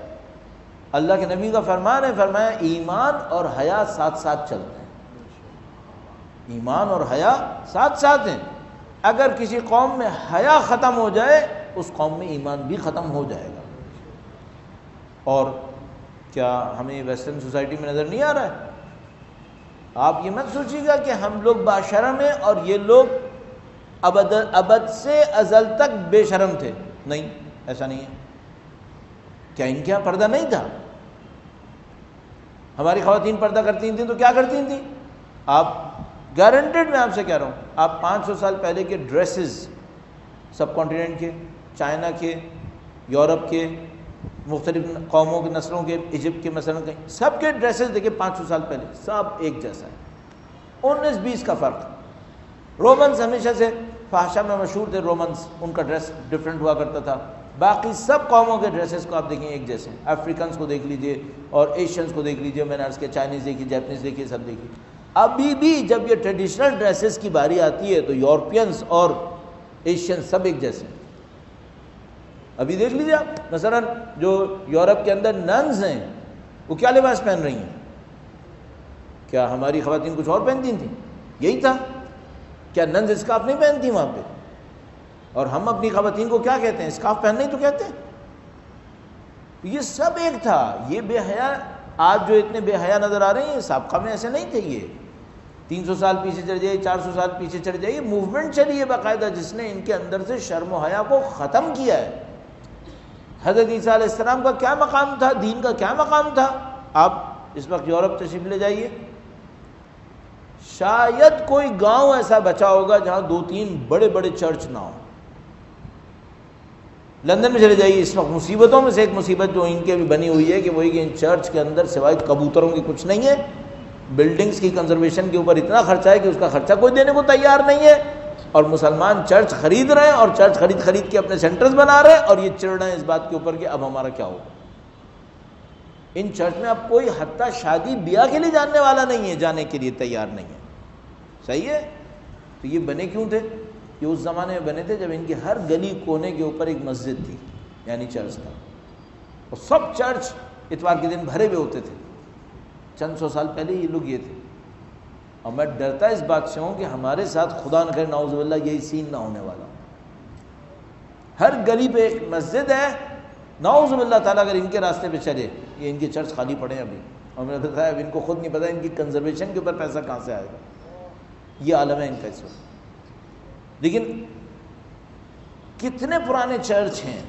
اللہ کے نبی کا فرمان ہے، فرمایا ایمان اور حیا ساتھ ساتھ چلتے ہیں، ایمان اور حیا ساتھ ساتھ ہیں۔ اگر کسی قوم میں حیا ختم ہو جائے، اس قوم میں ایمان بھی ختم ہو جائے گا۔ اور کیا ہمیں ویسٹرن سوسائٹی میں نظر نہیں آ رہا ہے؟ آپ یہ مت سوچیے گا کہ ہم لوگ باشرم ہیں اور یہ لوگ ابد سے ازل تک بے شرم تھے، نہیں، ایسا نہیں ہے۔ کیا ان کے یہاں پردہ نہیں تھا؟ ہماری خواتین پردہ کرتی تھیں تو کیا کرتی تھیں؟ آپ گارنٹیڈ، میں آپ سے کہہ رہا ہوں، آپ 500 سال پہلے کے ڈریسز سب کانٹیننٹ کے، چائنا کے، یورپ کے، مختلف قوموں کے، نسلوں کے، ایجپٹ کے مثلا، سب کے ڈریسز دیکھیں 500 سال پہلے سب ایک جیسا ہے، 19-20 کا فرق۔ رومنز ہمیشہ سے فحشہ میں مشہور تھے، رومنز، ان کا ڈریس ڈفرینٹ ہوا کرتا تھا۔ باقی سب قوموں کے ڈریسز کو آپ دیکھیں ایک جیسے ہیں، افریکنز کو دیکھ لیجئے اور ایشینز کو دیکھ لیجئے، میں نے عرض کیا چائنیز دیکھیے، جیپنیز دیکھیے، سب دیکھیے۔ ابھی بھی جب یہ ٹریڈیشنل ڈریسز کی باری آتی ہے تو یورپینز اور ایشینز سب ایک جیسے ہیں۔ ابھی دیکھ لیجیے آپ، مثلا جو یورپ کے اندر ننز ہیں وہ کیا لباس پہن رہی ہیں؟ کیا ہماری خواتین کچھ اور پہنتی تھیں؟ یہی تھا۔ کیا ننز اسکارف نہیں پہنتی وہاں پہ؟ اور ہم اپنی خواتین کو کیا کہتے ہیں؟ اسکارف پہننا ہی تو کہتے ہیں۔ یہ سب ایک تھا۔ یہ بے حیا آج جو اتنے بے حیا نظر آ رہے ہیں، سابقہ میں ایسے نہیں تھے۔ یہ 300 سال پیچھے چڑھ جائیے، 400 سال پیچھے چڑھ جائیے، موومنٹ چلی ہے باقاعدہ جس نے ان کے اندر سے شرم و حیا کو ختم کیا ہے۔ حضرت عیسیٰ علیہ السلام کا کیا مقام تھا، دین کا کیا مقام تھا؟ آپ اس وقت یورپ تشریف لے جائیے، شاید کوئی گاؤں ایسا بچا ہوگا جہاں 2-3 بڑے بڑے چرچ نہ ہوں۔ لندن میں چلے جائیے، اس وقت مصیبتوں میں سے ایک مصیبت جو ان کے بھی بنی ہوئی ہے کہ وہی کہ ان چرچ کے اندر سوائے کبوتروں کی کچھ نہیں ہے۔ بلڈنگز کی کنزرویشن کے اوپر اتنا خرچہ ہے کہ اس کا خرچہ کوئی دینے کو تیار نہیں ہے، اور مسلمان چرچ خرید رہے ہیں اور چرچ خرید کے اپنے سینٹرز بنا رہے ہیں، اور یہ چڑھ رہے ہیں اس بات کے اوپر کہ اب ہمارا کیا ہوگا۔ ان چرچ میں اب کوئی حتیٰ شادی بیاہ کے لیے جانے والا نہیں ہے، جانے کے لیے تیار نہیں ہے۔ صحیح ہے؟ تو یہ بنے کیوں تھے؟ یہ اس زمانے میں بنے تھے جب ان کی ہر گلی کونے کے اوپر ایک مسجد تھی، یعنی چرچ تھا، اور سب چرچ اتوار کے دن بھرے ہوئے ہوتے تھے۔ چند سو سال پہلے یہ لوگ یہ تھے، اور میں ڈرتا اس بات سے ہوں کہ ہمارے ساتھ خدا نہ کرے نعوذ باللہ یہی سین نہ ہونے والا۔ ہر گلی پہ ایک مسجد ہے، نعوذ باللہ تعالیٰ اگر ان کے راستے پہ چلے، یہ ان کے چرچ خالی پڑے ہیں ابھی، اور میں نے بتایا اب ان کو خود نہیں پتا ان کی کنزرویشن کے اوپر پیسہ کہاں سے آئے گا۔ یہ عالم ہے ان کا اس وقت۔ لیکن کتنے پرانے چرچ ہیں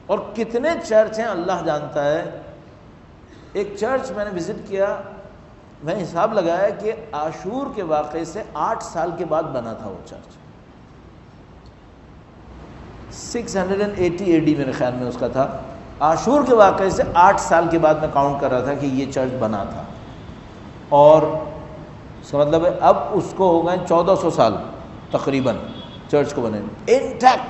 اور کتنے چرچ ہیں اللہ جانتا ہے۔ ایک چرچ میں نے وزٹ کیا، میں حساب لگایا کہ عاشور کے واقعے سے 8 سال کے بعد بنا تھا وہ چرچ۔ 680 AD میرے خیال میں اس کا تھا۔ عاشور کے واقعے سے 8 سال کے بعد میں کاؤنٹ کر رہا تھا کہ یہ چرچ بنا تھا، اور اس کا مطلب ہے اب اس کو ہو گئے 1400 سال تقریباً چرچ کو بنے انٹیکٹ۔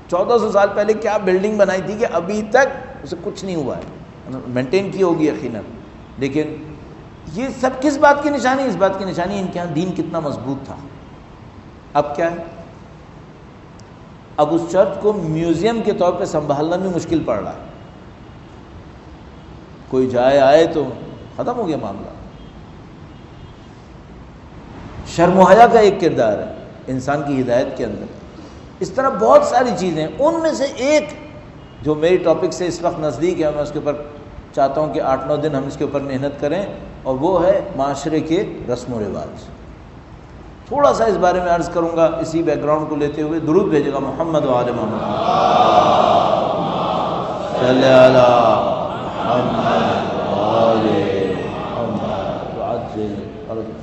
1400 سال پہلے کیا بلڈنگ بنائی تھی کہ ابھی تک اسے کچھ نہیں ہوا ہے، مینٹین کی ہوگی یقیناً۔ لیکن یہ سب کس بات کی نشانی؟ اس بات کی نشانی ان کے یہاں دین کتنا مضبوط تھا۔ اب کیا ہے؟ اب اس چرچ کو میوزیم کے طور پہ سنبھالنا بھی مشکل پڑ رہا ہے۔ کوئی جائے آئے تو ختم ہو گیا معاملہ۔ شرم و حیا کا ایک کردار ہے انسان کی ہدایت کے اندر۔ اس طرح بہت ساری چیزیں، ان میں سے ایک جو میری ٹاپک سے اس وقت نزدیک ہے، میں اس کے اوپر چاہتا ہوں کہ 8-9 دن ہم اس کے اوپر محنت کریں، اور وہ ہے معاشرے کے رسم و رواج۔ تھوڑا سا اس بارے میں عرض کروں گا اسی بیک گراؤنڈ کو لیتے ہوئے۔ درود بھیجے گا محمد و آل محمد صلی علی محمد و آل محمد۔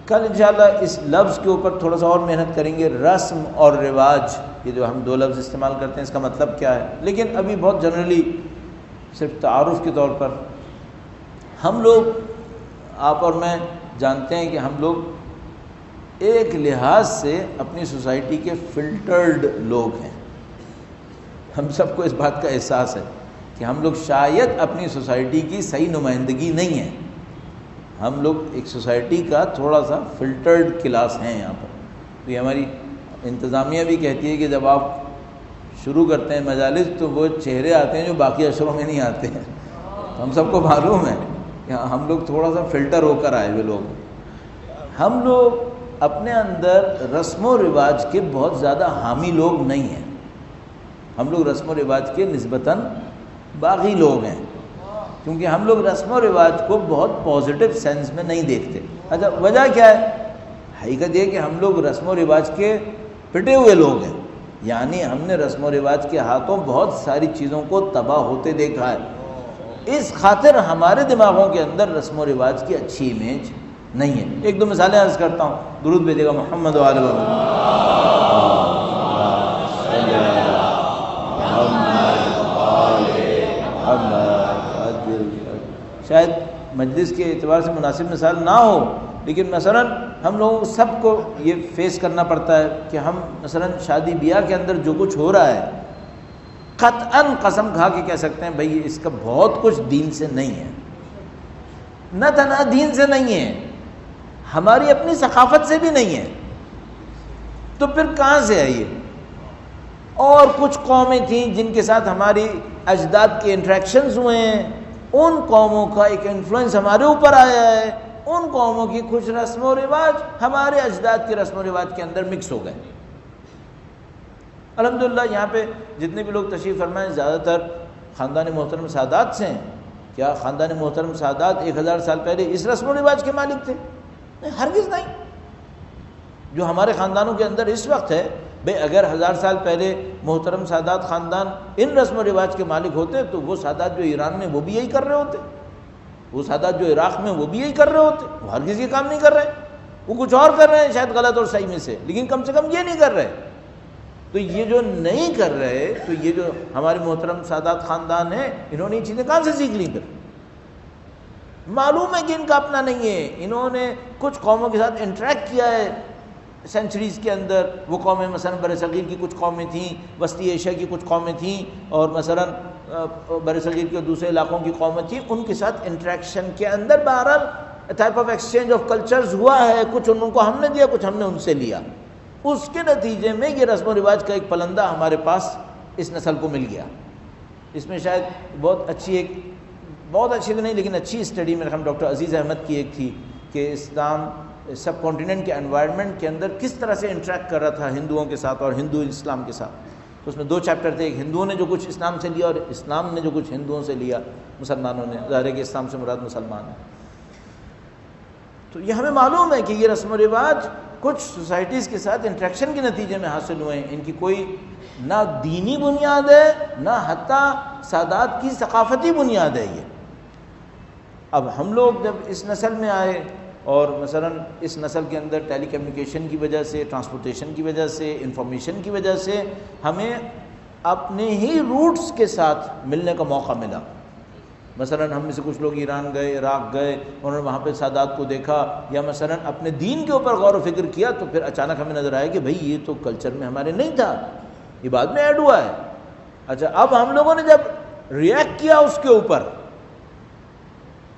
کل انشاءاللہ اس لفظ کے اوپر تھوڑا سا اور محنت کریں گے، رسم اور رواج، یہ جو ہم 2 لفظ استعمال کرتے ہیں اس کا مطلب کیا ہے۔ لیکن ابھی بہت جنرلی صرف تعارف کے طور پر، ہم لوگ، آپ اور میں جانتے ہیں کہ ہم لوگ ایک لحاظ سے اپنی سوسائٹی کے فلٹرڈ لوگ ہیں. ہم سب کو اس بات کا احساس ہے کہ ہم لوگ شاید اپنی سوسائٹی کی صحیح نمائندگی نہیں ہے. ہم لوگ ایک سوسائٹی کا تھوڑا سا فلٹرڈ کلاس ہیں یہاں پر. تو یہ ہماری انتظامیہ بھی کہتی ہے کہ جب آپ شروع کرتے ہیں مجالس تو وہ چہرے آتے ہیں جو باقی عشروں میں نہیں آتے ہیں. ہم سب کو معلوم ہے کہ ہم لوگ تھوڑا سا فلٹر ہو کر آئے ہوئے لوگ. ہم لوگ اپنے اندر رسم و رواج کے بہت زیادہ حامی لوگ نہیں ہیں. ہم لوگ رسم و رواج کے نسبتاً باغی لوگ ہیں، کیونکہ ہم لوگ رسم و رواج کو بہت پازیٹیو سینس میں نہیں دیکھتے. اچھا وجہ کیا ہے؟ حقیقت یہ کہ ہم لوگ رسم و رواج کے پٹے ہوئے لوگ ہیں، یعنی ہم نے رسم و رواج کے ہاتھوں بہت ساری چیزوں کو تباہ ہوتے دیکھا ہے. اس خاطر ہمارے دماغوں کے اندر رسم و رواج کی اچھی امیج نہیں ہے. ایک دو مثالیں عرض کرتا ہوں، درود بھیجے گا محمد و آل شاید مجلس کے اعتبار سے مناسب مثال نہ ہو، لیکن مثلا ہم لوگوں سب کو یہ فیس کرنا پڑتا ہے کہ ہم مثلا شادی بیاہ کے اندر جو کچھ ہو رہا ہے، قطعاً قسم کھا کے کہہ سکتے ہیں بھائی اس کا بہت کچھ دین سے نہیں ہے. نہ تنہا دین سے نہیں ہے، ہماری اپنی ثقافت سے بھی نہیں ہے. تو پھر کہاں سے ہے یہ؟ اور کچھ قومیں تھیں جن کے ساتھ ہماری اجداد کے انٹریکشنز ہوئے ہیں، ان قوموں کا ایک انفلوئنس ہمارے اوپر آیا ہے. ان قوموں کی کچھ رسم و رواج ہمارے اجداد کے رسم و رواج کے اندر مکس ہو گئے. الحمدللہ یہاں پہ جتنے بھی لوگ تشریف فرمائیں زیادہ تر خاندان محترم سادات سے ہیں. کیا خاندان محترم سادات 1000 سال پہلے اس رسم و رواج کے مالک تھے؟ نہیں، ہرگز نہیں. جو ہمارے خاندانوں کے اندر اس وقت ہے، بھئی اگر 1000 سال پہلے محترم سادات خاندان ان رسم و رواج کے مالک ہوتے تو وہ سادات جو ایران میں وہ بھی یہی کر رہے ہوتے، وہ سادات جو عراق میں وہ بھی یہی کر رہے ہوتے. وہ ہرگز یہ کام نہیں کر رہے. وہ کچھ اور کر رہے ہیں شاید غلط اور صحیح میں سے، لیکن کم سے کم یہ نہیں کر رہے. تو یہ جو نہیں کر رہے، تو یہ جو ہمارے محترم سادات خاندان ہیں، انہوں نے یہ چیزیں کہاں سے سیکھ لی؟ پھر معلوم ہے کہ ان کا اپنا نہیں ہے. انہوں نے کچھ قوموں کے ساتھ انٹریکٹ کیا ہے سینچریز کے اندر. وہ قومیں مثلا بر صغیر کی کچھ قومیں تھیں، وسطی ایشیا کی کچھ قومیں تھیں، اور مثلا بر صغیر کے دوسرے علاقوں کی قومیں تھیں. ان کے ساتھ انٹریکشن کے اندر بہرحال type of exchange of cultures ہوا ہے. کچھ ان کو ہم نے دیا، کچھ ہم نے ان سے لیا. اس کے نتیجے میں یہ رسم و رواج کا ایک پلندہ ہمارے پاس اس نسل کو مل گیا. اس میں شاید بہت اچھی تو نہیں لیکن اچھی اسٹڈی میرے خیال ڈاکٹر عزیز احمد کی ایک تھی کہ اسلام سب کانٹیننٹ کے انوائرنمنٹ کے اندر کس طرح سے انٹریکٹ کر رہا تھا ہندوؤں کے ساتھ اور ہندو اسلام کے ساتھ. تو اس میں 2 چیپٹر تھے. ایک ہندوؤں نے جو کچھ اسلام سے لیا اور اسلام نے جو کچھ ہندوؤں سے لیا مسلمانوں نے. ظاہر ہے کہ اسلام سے مراد مسلمان ہے. تو یہ ہمیں معلوم ہے کہ یہ رسم و رواج کچھ سوسائٹیز کے ساتھ انٹریکشن کے نتیجے میں حاصل ہوئے ہیں. ان کی کوئی نہ دینی بنیاد ہے، نہ حتیٰ سادات کی ثقافتی بنیاد ہے یہ. اب ہم لوگ جب اس نسل میں آئے اور مثلا اس نسل کے اندر ٹیلی کمیونیکیشن کی وجہ سے، ٹرانسپورٹیشن کی وجہ سے، انفارمیشن کی وجہ سے ہمیں اپنے ہی روٹس کے ساتھ ملنے کا موقع ملا. مثلا ہم میں سے کچھ لوگ ایران گئے، عراق گئے، انہوں نے وہاں پہ سادات کو دیکھا، یا مثلا اپنے دین کے اوپر غور و فکر کیا، تو پھر اچانک ہمیں نظر آیا کہ بھئی یہ تو کلچر میں ہمارے نہیں تھا، یہ بعد میں ایڈ ہوا ہے. اچھا اب ہم لوگوں نے جب ریئیکٹ کیا اس کے اوپر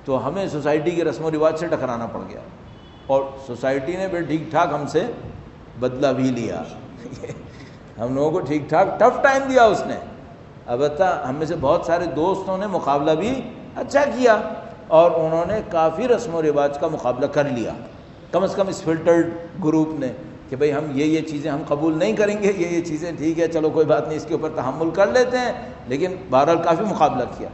تو ہمیں سوسائٹی کے رسم و رواج سے ٹکرانا پڑ گیا، اور سوسائٹی نے پھر ٹھیک ٹھاک ہم سے بدلہ بھی لیا. ہم لوگوں کو ٹھیک ٹھاک ٹف ٹائم دیا اس نے. البتہ ہم میں سے بہت سارے دوستوں نے مقابلہ بھی اچھا کیا، اور انہوں نے کافی رسم و رواج کا مقابلہ کر لیا، کم از کم اس فلٹرڈ گروپ نے، کہ بھئی ہم یہ چیزیں ہم قبول نہیں کریں گے، یہ چیزیں ٹھیک ہے چلو کوئی بات نہیں، اس کے اوپر تحمل کر لیتے ہیں. لیکن بہرحال کافی مقابلہ کیا.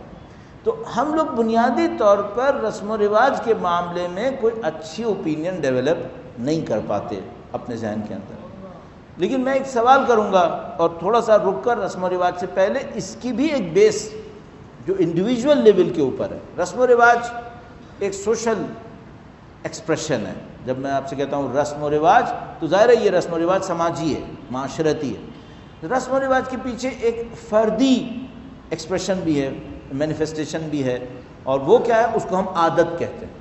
تو ہم لوگ بنیادی طور پر رسم و رواج کے معاملے میں کوئی اچھی اوپینین ڈیولپ نہیں کر پاتے اپنے ذہن کے اندر. لیکن میں ایک سوال کروں گا، اور تھوڑا سا رک کر رسم و رواج سے پہلے اس کی بھی ایک بیس جو انڈیویجول لیول کے اوپر ہے. رسم و رواج ایک سوشل ایکسپریشن ہے. جب میں آپ سے کہتا ہوں رسم و رواج تو ظاہر ہے یہ رسم و رواج سماجی ہے، معاشرتی ہے. رسم و رواج کے پیچھے ایک فردی ایکسپریشن بھی ہے، مینیفیسٹیشن بھی ہے، اور وہ کیا ہے، اس کو ہم عادت کہتے ہیں۔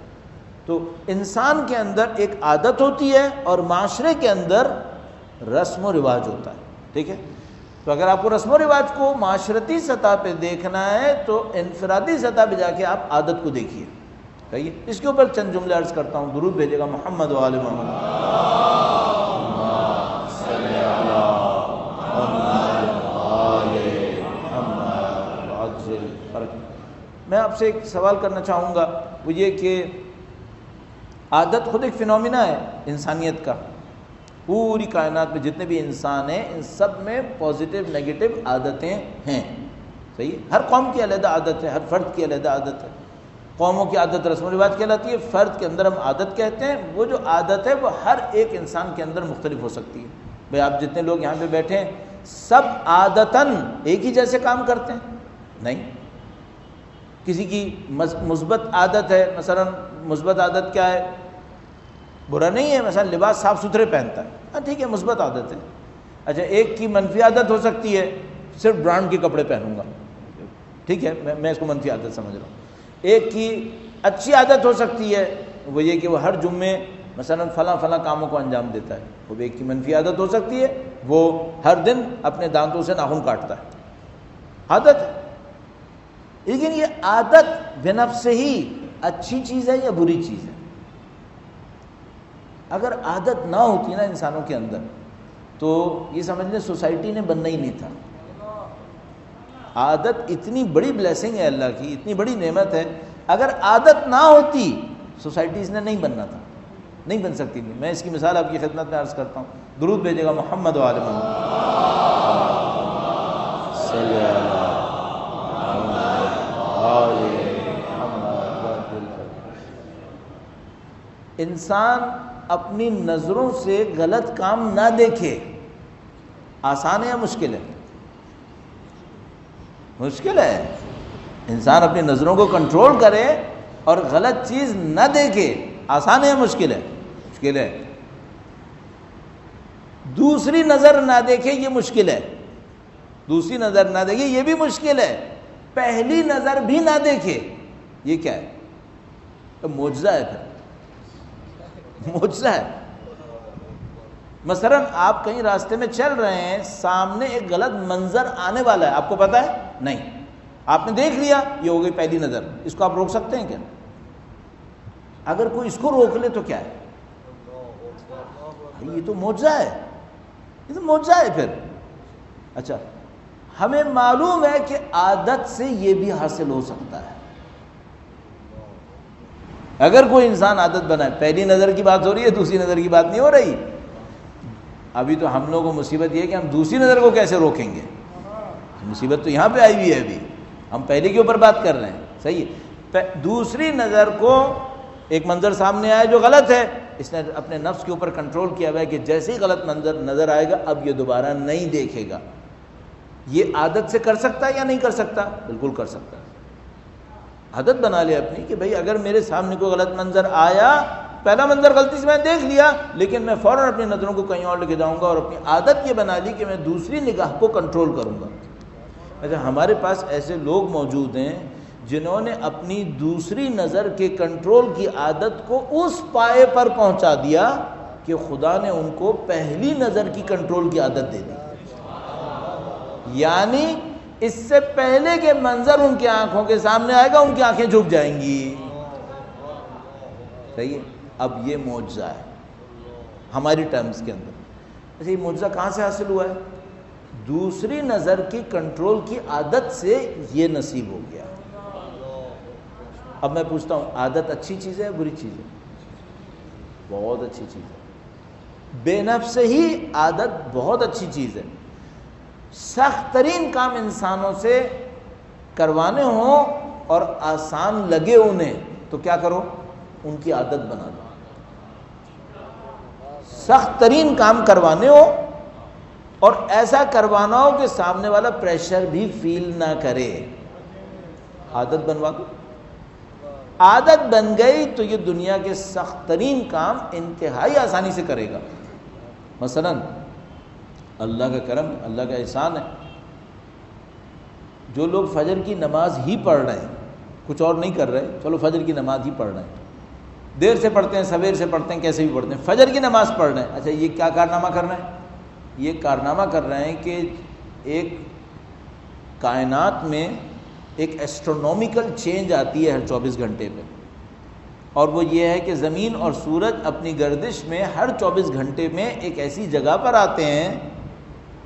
تو انسان کے اندر ایک عادت ہوتی ہے اور معاشرے کے اندر رسم و رواج ہوتا ہے، ٹھیک ہے؟ تو اگر آپ کو رسم و رواج کو معاشرتی سطح پہ دیکھنا ہے تو انفرادی سطح پہ جا کے آپ عادت کو دیکھیے، صحیح ہے؟ اس کے اوپر چند جملے عرض کرتا ہوں، درود بھیجے گا محمد و آل محمد۔ میں آپ سے ایک سوال کرنا چاہوں گا، وہ یہ کہ عادت خود ایک فینومینا ہے انسانیت کا۔ پوری کائنات میں جتنے بھی انسان ہیں ان سب میں پازیٹیو نیگیٹو عادتیں ہیں، صحیح ہے؟ ہر قوم کی علیحدہ عادت ہے، ہر فرد کی علیحدہ عادت ہے۔ قوموں کی عادت رسم و رواج کہلاتی ہے، فرد کے اندر ہم عادت کہتے ہیں۔ وہ جو عادت ہے وہ ہر ایک انسان کے اندر مختلف ہو سکتی ہے۔ بھئی آپ جتنے لوگ یہاں پہ بیٹھے ہیں سب عادتاً ایک ہی جیسے کام کرتے ہیں؟ نہیں، کسی کی مثبت عادت ہے، مثلا مثبت عادت کیا ہے؟ برا نہیں ہے، مثلا لباس صاف ستھرے پہنتا ہے، ہاں ٹھیک ہے، مثبت عادت ہے۔ اچھا، ایک کی منفی عادت ہو سکتی ہے، صرف برانڈ کے کپڑے پہنوں گا، ٹھیک ہے، میں اس کو منفی عادت سمجھ رہا ہوں۔ ایک کی اچھی عادت ہو سکتی ہے، وہ یہ کہ وہ ہر جمعے مثلا فلاں فلاں کاموں کو انجام دیتا ہے۔ وہ ایک کی منفی عادت ہو سکتی ہے، وہ ہر دن اپنے دانتوں سے ناخن کاٹتا ہے، عادت ہے۔ لیکن یہ عادت بنفس ہی اچھی چیز ہے یا بری چیز ہے؟ اگر عادت نہ ہوتی نا انسانوں کے اندر تو یہ سمجھ لیں سوسائٹی نے بننا ہی نہیں تھا۔ عادت اتنی بڑی بلیسنگ ہے اللہ کی، اتنی بڑی نعمت ہے، اگر عادت نہ ہوتی سوسائٹیز نے نہیں بننا تھا، نہیں بن سکتی تھی۔ میں اس کی مثال آپ کی خدمت میں عرض کرتا ہوں، درود بھیجے گا محمد و آل محمد۔ انسان اپنی نظروں سے غلط کام نہ دیکھے، آسان ہے یا مشکل ہے؟ مشکل ہے۔ انسان اپنی نظروں کو کنٹرول کرے اور غلط چیز نہ دیکھے، آسان ہے یا مشکل ہے؟ مشکل ہے۔ دوسری نظر نہ دیکھے یہ مشکل ہے، دوسری نظر نہ دیکھے یہ بھی مشکل ہے، پہلی نظر بھی نہ دیکھے یہ کیا ہے؟ تو معجزہ ہے، پھر معجزہ ہے۔ مثلا آپ کہیں راستے میں چل رہے ہیں، سامنے ایک غلط منظر آنے والا ہے، آپ کو پتا ہے؟ نہیں، آپ نے دیکھ لیا، یہ ہو گئی پہلی نظر، اس کو آپ روک سکتے ہیں کیا؟ اگر کوئی اس کو روک لے تو کیا ہے؟ یہ تو معجزہ ہے، یہ تو معجزہ ہے پھر۔ اچھا، ہمیں معلوم ہے کہ عادت سے یہ بھی حاصل ہو سکتا ہے۔ اگر کوئی انسان عادت بنائے، پہلی نظر کی بات ہو رہی ہے، دوسری نظر کی بات نہیں ہو رہی۔ ابھی تو ہم لوگوں کو مصیبت یہ ہے کہ ہم دوسری نظر کو کیسے روکیں گے؟ مصیبت تو یہاں پہ آئی ہوئی ہے، ابھی ہم پہلے کے اوپر بات کر رہے ہیں، صحیح ہے۔ دوسری نظر کو ایک منظر سامنے آیا جو غلط ہے، اس نے اپنے نفس کے اوپر کنٹرول کیا ہوا ہے کہ جیسے ہی غلط منظر نظر آئے گا اب یہ دوبارہ نہیں دیکھے گا۔ یہ عادت سے کر سکتا ہے یا نہیں کر سکتا؟ بالکل کر سکتا ہے۔ عادت بنا لے اپنی کہ بھئی اگر میرے سامنے کوئی غلط منظر آیا، پہلا منظر غلطی سے میں دیکھ لیا، لیکن میں فوراً اپنی نظروں کو کہیں اور لے کے جاؤں گا، اور اپنی عادت یہ بنا لی کہ میں دوسری نگاہ کو کنٹرول کروں گا۔ اچھا، ہمارے پاس ایسے لوگ موجود ہیں جنہوں نے اپنی دوسری نظر کے کنٹرول کی عادت کو اس پائے پر پہنچا دیا کہ خدا نے ان کو پہلی نظر کی کنٹرول کی عادت دے دی۔ یعنی اس سے پہلے کہ منظر ان کی آنکھوں کے سامنے آئے گا، ان کی آنکھیں جھک جائیں گی، صحیح ہے۔ اب یہ معجزہ ہے ہماری ٹرمز کے اندر۔ اچھا، یہ معجزہ کہاں سے حاصل ہوا ہے؟ دوسری نظر کی کنٹرول کی عادت سے یہ نصیب ہو گیا۔ اب میں پوچھتا ہوں، عادت اچھی چیز ہے بری چیز ہے؟ بہت اچھی چیز ہے۔ بے نفس ہی عادت بہت اچھی چیز ہے۔ سخت ترین کام انسانوں سے کروانے ہوں اور آسان لگے انہیں تو کیا کرو؟ ان کی عادت بنا دو۔ سخت ترین کام کروانے ہو اور ایسا کروانا ہو کہ سامنے والا پریشر بھی فیل نہ کرے، عادت بنوا دو۔ عادت بن گئی تو یہ دنیا کے سخت ترین کام انتہائی آسانی سے کرے گا۔ مثلا اللہ کا کرم، اللہ کا احسان ہے، جو لوگ فجر کی نماز ہی پڑھ رہے ہیں، کچھ اور نہیں کر رہے، چلو فجر کی نماز ہی پڑھ رہے ہیں، دیر سے پڑھتے ہیں، سویر سے پڑھتے ہیں، کیسے بھی پڑھتے ہیں، فجر کی نماز پڑھ رہے ہیں، اچھا یہ کیا کارنامہ کر رہے ہیں؟ یہ کارنامہ کر رہے ہیں کہ ایک کائنات میں ایک ایسٹرونومیکل چینج آتی ہے ہر 24 گھنٹے پہ، اور وہ یہ ہے کہ زمین اور سورج اپنی گردش میں ہر 24 گھنٹے میں ایک ایسی جگہ پر آتے ہیں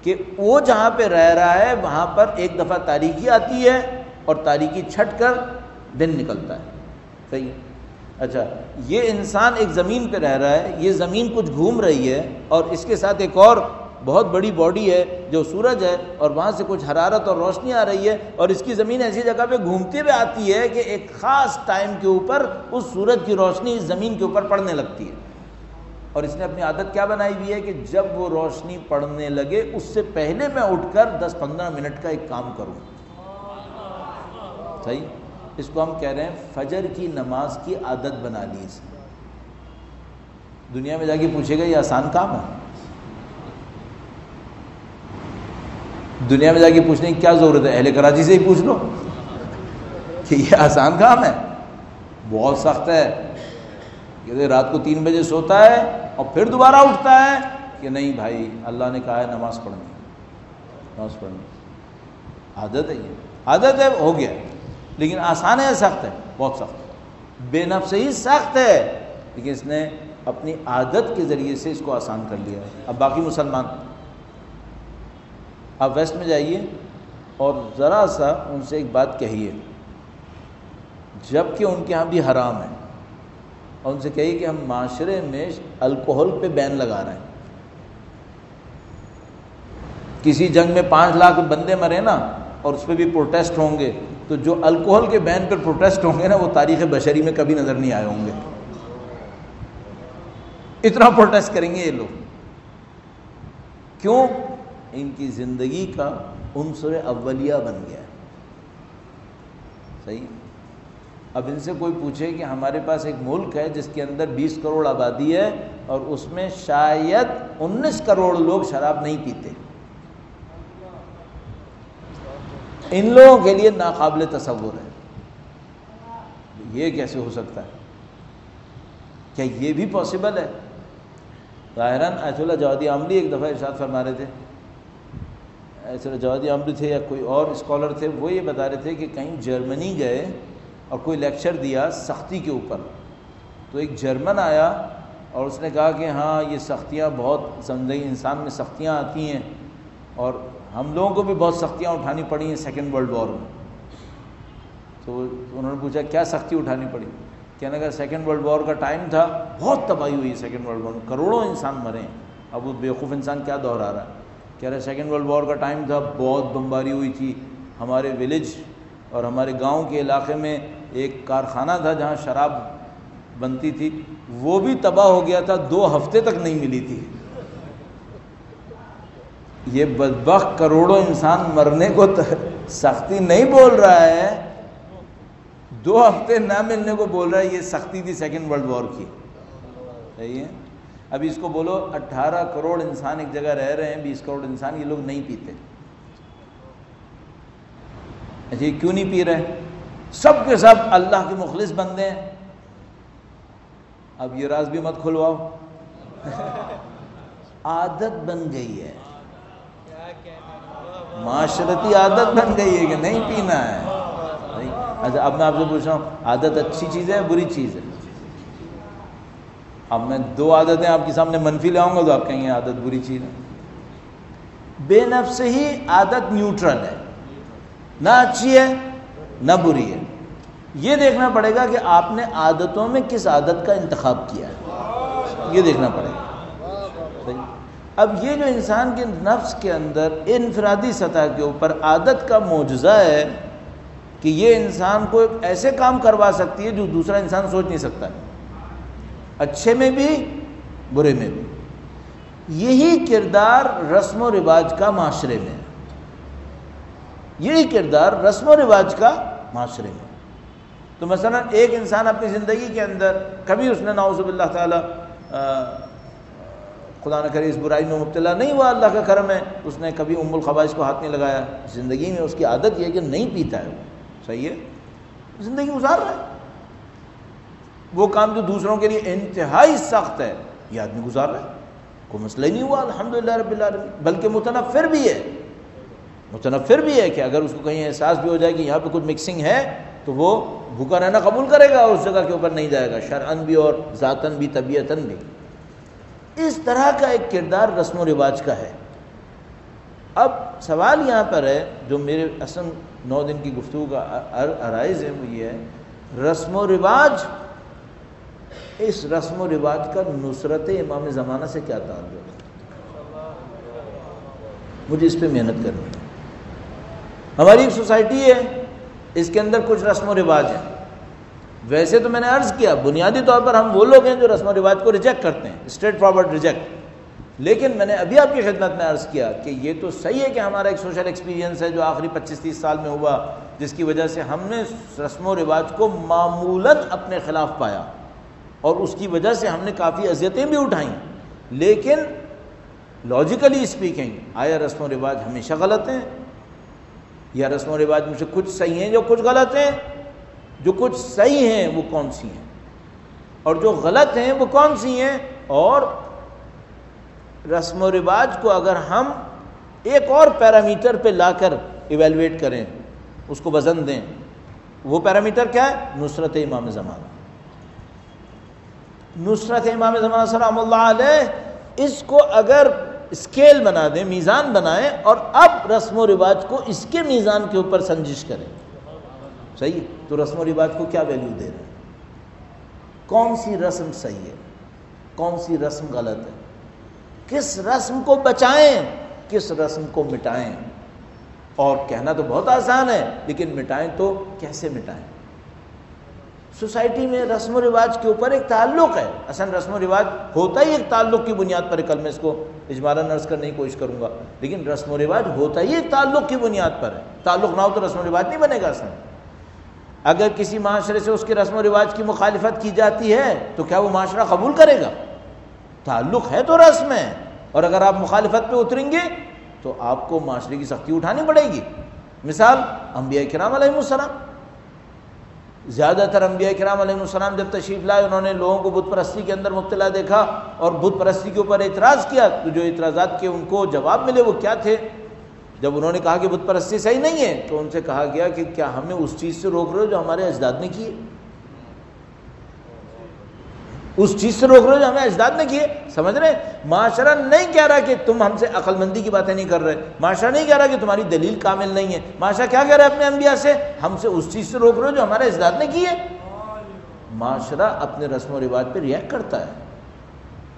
کہ وہ جہاں پہ رہ رہا ہے وہاں پر ایک دفعہ تاریکی آتی ہے اور تاریکی چھٹ کر دن نکلتا ہے. صحیح ہے؟ اچھا یہ انسان ایک زمین پہ رہ رہا ہے، یہ زمین کچھ گھوم رہی ہے اور اس کے ساتھ ایک اور بہت بڑی باڈی ہے جو سورج ہے، اور وہاں سے کچھ حرارت اور روشنی آ رہی ہے، اور اس کی زمین ایسی جگہ پہ گھومتے ہوئے آتی ہے کہ ایک خاص ٹائم کے اوپر اس سورج کی روشنی اس زمین کے اوپر پڑنے لگتی ہے. اور اس نے اپنی عادت کیا بنائی ہوئی ہے کہ جب وہ روشنی پڑنے لگے اس سے پہلے میں اٹھ کر 10-15 منٹ کا ایک کام کروں. صحیح، اس کو ہم کہہ رہے ہیں فجر کی نماز کی عادت بنا لی اس نے. دنیا میں جا کے پوچھے گا یہ آسان کام ہے؟ دنیا میں جا کے پوچھنے کی کیا ضرورت ہے؟ اہل کراچی سے ہی پوچھ لو کہ یہ آسان کام ہے؟ بہت سخت ہے. کہ رات کو 3 بجے سوتا ہے اور پھر دوبارہ اٹھتا ہے کہ نہیں بھائی اللہ نے کہا ہے نماز پڑھنی، نماز پڑھنی. عادت ہے، یہ عادت ہے، ہو گیا. لیکن آسان ہے یا سخت ہے؟ بہت سخت. بے نفس ہی سخت ہے، لیکن اس نے اپنی عادت کے ذریعے سے اس کو آسان کر لیا ہے. اب باقی مسلمان آپ ویسٹ میں جائیے اور ذرا سا ان سے ایک بات کہیے، جب کہ ان کے ہاں بھی حرام ہے، اور ان سے کہیے کہ ہم معاشرے میں الکوہل پہ بین لگا رہے ہیں. کسی جنگ میں 5 لاکھ بندے مرے نا، اور اس پہ بھی پروٹیسٹ ہوں گے، تو جو الکوہل کے بین پر پروٹیسٹ ہوں گے نا وہ تاریخ بشری میں کبھی نظر نہیں آئے ہوں گے. اتنا پروٹیسٹ کریں گے یہ لوگ. کیوں؟ ان کی زندگی کا عنصر اولیہ بن گیا ہے. صحیح. اب ان سے کوئی پوچھے کہ ہمارے پاس ایک ملک ہے جس کے اندر 20 کروڑ آبادی ہے اور اس میں شاید 19 کروڑ لوگ شراب نہیں پیتے، ان لوگوں کے لیے ناقابل تصور ہے. یہ کیسے ہو سکتا ہے؟ کیا یہ بھی پاسبل ہے؟ ظاہراً آیت اللہ جوادی عاملی ایک دفعہ ارشاد فرما رہے تھے، آیت اللہ جوادی عاملی تھے یا کوئی اور اسکالر تھے، وہ یہ بتا رہے تھے کہ کہیں جرمنی گئے اور کوئی لیکچر دیا سختی کے اوپر، تو ایک جرمن آیا اور اس نے کہا کہ ہاں یہ سختیاں بہت، زندگی انسان میں سختیاں آتی ہیں اور ہم لوگوں کو بھی بہت سختیاں اٹھانی پڑی ہیں 2nd ورلڈ وار میں. تو انہوں نے پوچھا کیا سختی اٹھانی پڑی؟ کہنے لگا 2nd ورلڈ وار کا ٹائم تھا، بہت تباہی ہوئی 2nd ورلڈ وار میں، کروڑوں انسان مرے ہیں. اب وہ بیوقوف انسان کیا دہرا رہا ہے؟ کہہ رہے 2nd ورلڈ وار کا ٹائم تھا، بہت بمباری ہوئی تھی. ہمارے ولیج اور ہمارے گاؤں کے علاقے میں ایک کارخانہ تھا جہاں شراب بنتی تھی، وہ بھی تباہ ہو گیا تھا، 2 ہفتے تک نہیں ملی تھی. یہ بدبخت کروڑوں انسان مرنے کو سختی نہیں بول رہا ہے، 2 ہفتے نہ ملنے کو بول رہا ہے، یہ سختی تھی 2nd ورلڈ وار کی. صحیح ہے. ابھی اس کو بولو 18 کروڑ انسان ایک جگہ رہ رہے ہیں، 20 کروڑ انسان، یہ لوگ نہیں پیتے. اچھا یہ کیوں نہیں پی رہے؟ سب کے سب اللہ کے مخلص بندے ہیں. اب یہ راز بھی مت کھلواؤ. عادت بن گئی ہے، معاشرتی عادت بن گئی ہے کہ نہیں پینا ہے. اچھا اب میں آپ سے پوچھ رہا ہوں، عادت اچھی چیز ہے بری چیز ہے؟ اب میں 2 عادتیں آپ کے سامنے منفی لے آؤں گا تو آپ کہیں گے عادت بری چیز ہے. بے نفس ہی عادت نیوٹرل ہے، نہ اچھی ہے نہ بری ہے. یہ دیکھنا پڑے گا کہ آپ نے عادتوں میں کس عادت کا انتخاب کیا ہے، یہ دیکھنا پڑے گا. صحیح. اب یہ جو انسان کے نفس کے اندر انفرادی سطح کے اوپر عادت کا معجزہ ہے کہ یہ انسان کو ایک ایسے کام کروا سکتی ہے جو دوسرا انسان سوچ نہیں سکتا ہے، اچھے میں بھی برے میں بھی. یہی کردار رسم و رواج کا معاشرے میں ہے، یہی کردار رسم و رواج کا معاشرے میں. تو مثلا ایک انسان اپنی زندگی کے اندر کبھی اس نے نعوذ باللہ تعالی خدا نہ کرے اس برائی میں مبتلا نہیں ہوا، اللہ کا کرم ہے، اس نے کبھی ام الخبائث کو ہاتھ نہیں لگایا، زندگی میں اس کی عادت یہ ہے کہ نہیں پیتا ہے، صحیح ہے، زندگی گزار رہا ہے، وہ کام جو دوسروں کے لیے انتہائی سخت ہے یہ آدمی گزار رہا ہے، کوئی مسئلہ ہی نہیں ہوا الحمدللہ رب العالمین، بلکہ متنفر بھی ہے کہ اگر اس کو کہیں احساس بھی ہو جائے کہ یہاں پہ کچھ مکسنگ ہے تو وہ بھوکا رہنا قبول کرے گا، اس جگہ کے اوپر نہیں جائے گا، شرعاً بھی اور ذاتاً بھی طبیعتاً بھی۔ اس طرح کا ایک کردار رسم و رواج کا ہے۔ اب سوال یہاں پر ہے جو میرے اصل 9 دن کی گفتگو کا عرائض ہے، وہ یہ ہے رسم و رواج، اس رسم و رواج کا نصرت امام زمانہ سے کیا تعلق ہے؟ مجھے اس پہ محنت کرنی ہے۔ ہماری ایک سوسائٹی ہے، اس کے اندر کچھ رسم و رواج ہیں، ویسے تو میں نے عرض کیا بنیادی طور پر ہم وہ لوگ ہیں جو رسم و رواج کو ریجیکٹ کرتے ہیں، اسٹریٹ فارورڈ ریجیکٹ، لیکن میں نے ابھی آپ کی خدمت میں عرض کیا کہ یہ تو صحیح ہے کہ ہمارا ایک سوشل ایکسپیرینس ہے جو آخری 25-30 سال میں ہوا، جس کی وجہ سے ہم نے رسم و رواج کو معمولاً اپنے خلاف پایا اور اس کی وجہ سے ہم نے کافی اذیتیں بھی اٹھائیں، لیکن لاجیکلی اسپیکنگ آیا رسم و رواج ہمیشہ غلط ہیں یا رسم و رواج میں سے کچھ صحیح ہیں جو کچھ غلط ہیں؟ جو کچھ صحیح ہیں وہ کون سی ہیں اور جو غلط ہیں وہ کون سی ہیں؟ اور رسم و رواج کو اگر ہم ایک اور پیرامیٹر پہ لا کر ایویلویٹ کریں، اس کو وزن دیں، وہ پیرامیٹر کیا ہے؟ نصرت امام زمانہ۔ نصرت امام زمانہ سلام اللہ علیہ، اس کو اگر اسکیل بنا دیں، میزان بنائیں، اور اب رسم و رواج کو اس کے میزان کے اوپر سنجش کریں، صحیح؟ تو رسم و رواج کو کیا ویلیو دے رہے ہیں؟ کون سی رسم صحیح ہے، کون سی رسم غلط ہے، کس رسم کو بچائیں، کس رسم کو مٹائیں؟ اور کہنا تو بہت آسان ہے لیکن مٹائیں تو کیسے مٹائیں؟ سوسائٹی میں رسم و رواج کے اوپر ایک تعلق ہے، اصل رسم و رواج ہوتا ہی ایک تعلق کی بنیاد پر ہے، کل میں اس کو اجمالاً عرض کرنے کی کوشش کروں گا، لیکن رسم و رواج ہوتا ہی ایک تعلق کی بنیاد پر ہے، تعلق نہ ہو تو رسم و رواج نہیں بنے گا۔ اصل اگر کسی معاشرے سے اس کے رسم و رواج کی مخالفت کی جاتی ہے تو کیا وہ معاشرہ قبول کرے گا؟ تعلق ہے تو رسم ہے، اور اگر آپ مخالفت پہ اتریں گے تو آپ کو معاشرے کی سختی اٹھانی پڑے گی۔ مثال انبیاء کرام علیہ السلام، زیادہ تر انبیاء کرام علیہ السلام جب تشریف لائے انہوں نے لوگوں کو بت پرستی کے اندر مبتلا دیکھا اور بت پرستی کے اوپر اعتراض کیا، تو جو اعتراضات کے ان کو جواب ملے وہ کیا تھے؟ جب انہوں نے کہا کہ بت پرستی صحیح نہیں ہے تو ان سے کہا گیا کہ کیا ہمیں اس چیز سے روک رہے ہو جو ہمارے اجداد نے کی ہے؟ اس چیز سے روک رہے ہو جو ہمیں اجداد نے کیے؟ سمجھ رہے ہیں؟ معاشرہ نہیں کہہ رہا کہ تم ہم سے عقل مندی کی باتیں نہیں کر رہے، معاشرہ نہیں کہہ رہا کہ تمہاری دلیل کامل نہیں ہے، معاشرہ کیا کہہ رہا ہے اپنے انبیاء سے؟ ہم سے اس چیز سے روک رہے ہو جو ہمارے اجداد نے کی ہے۔ معاشرہ اپنے رسم و رواج پہ ریئیکٹ کرتا ہے۔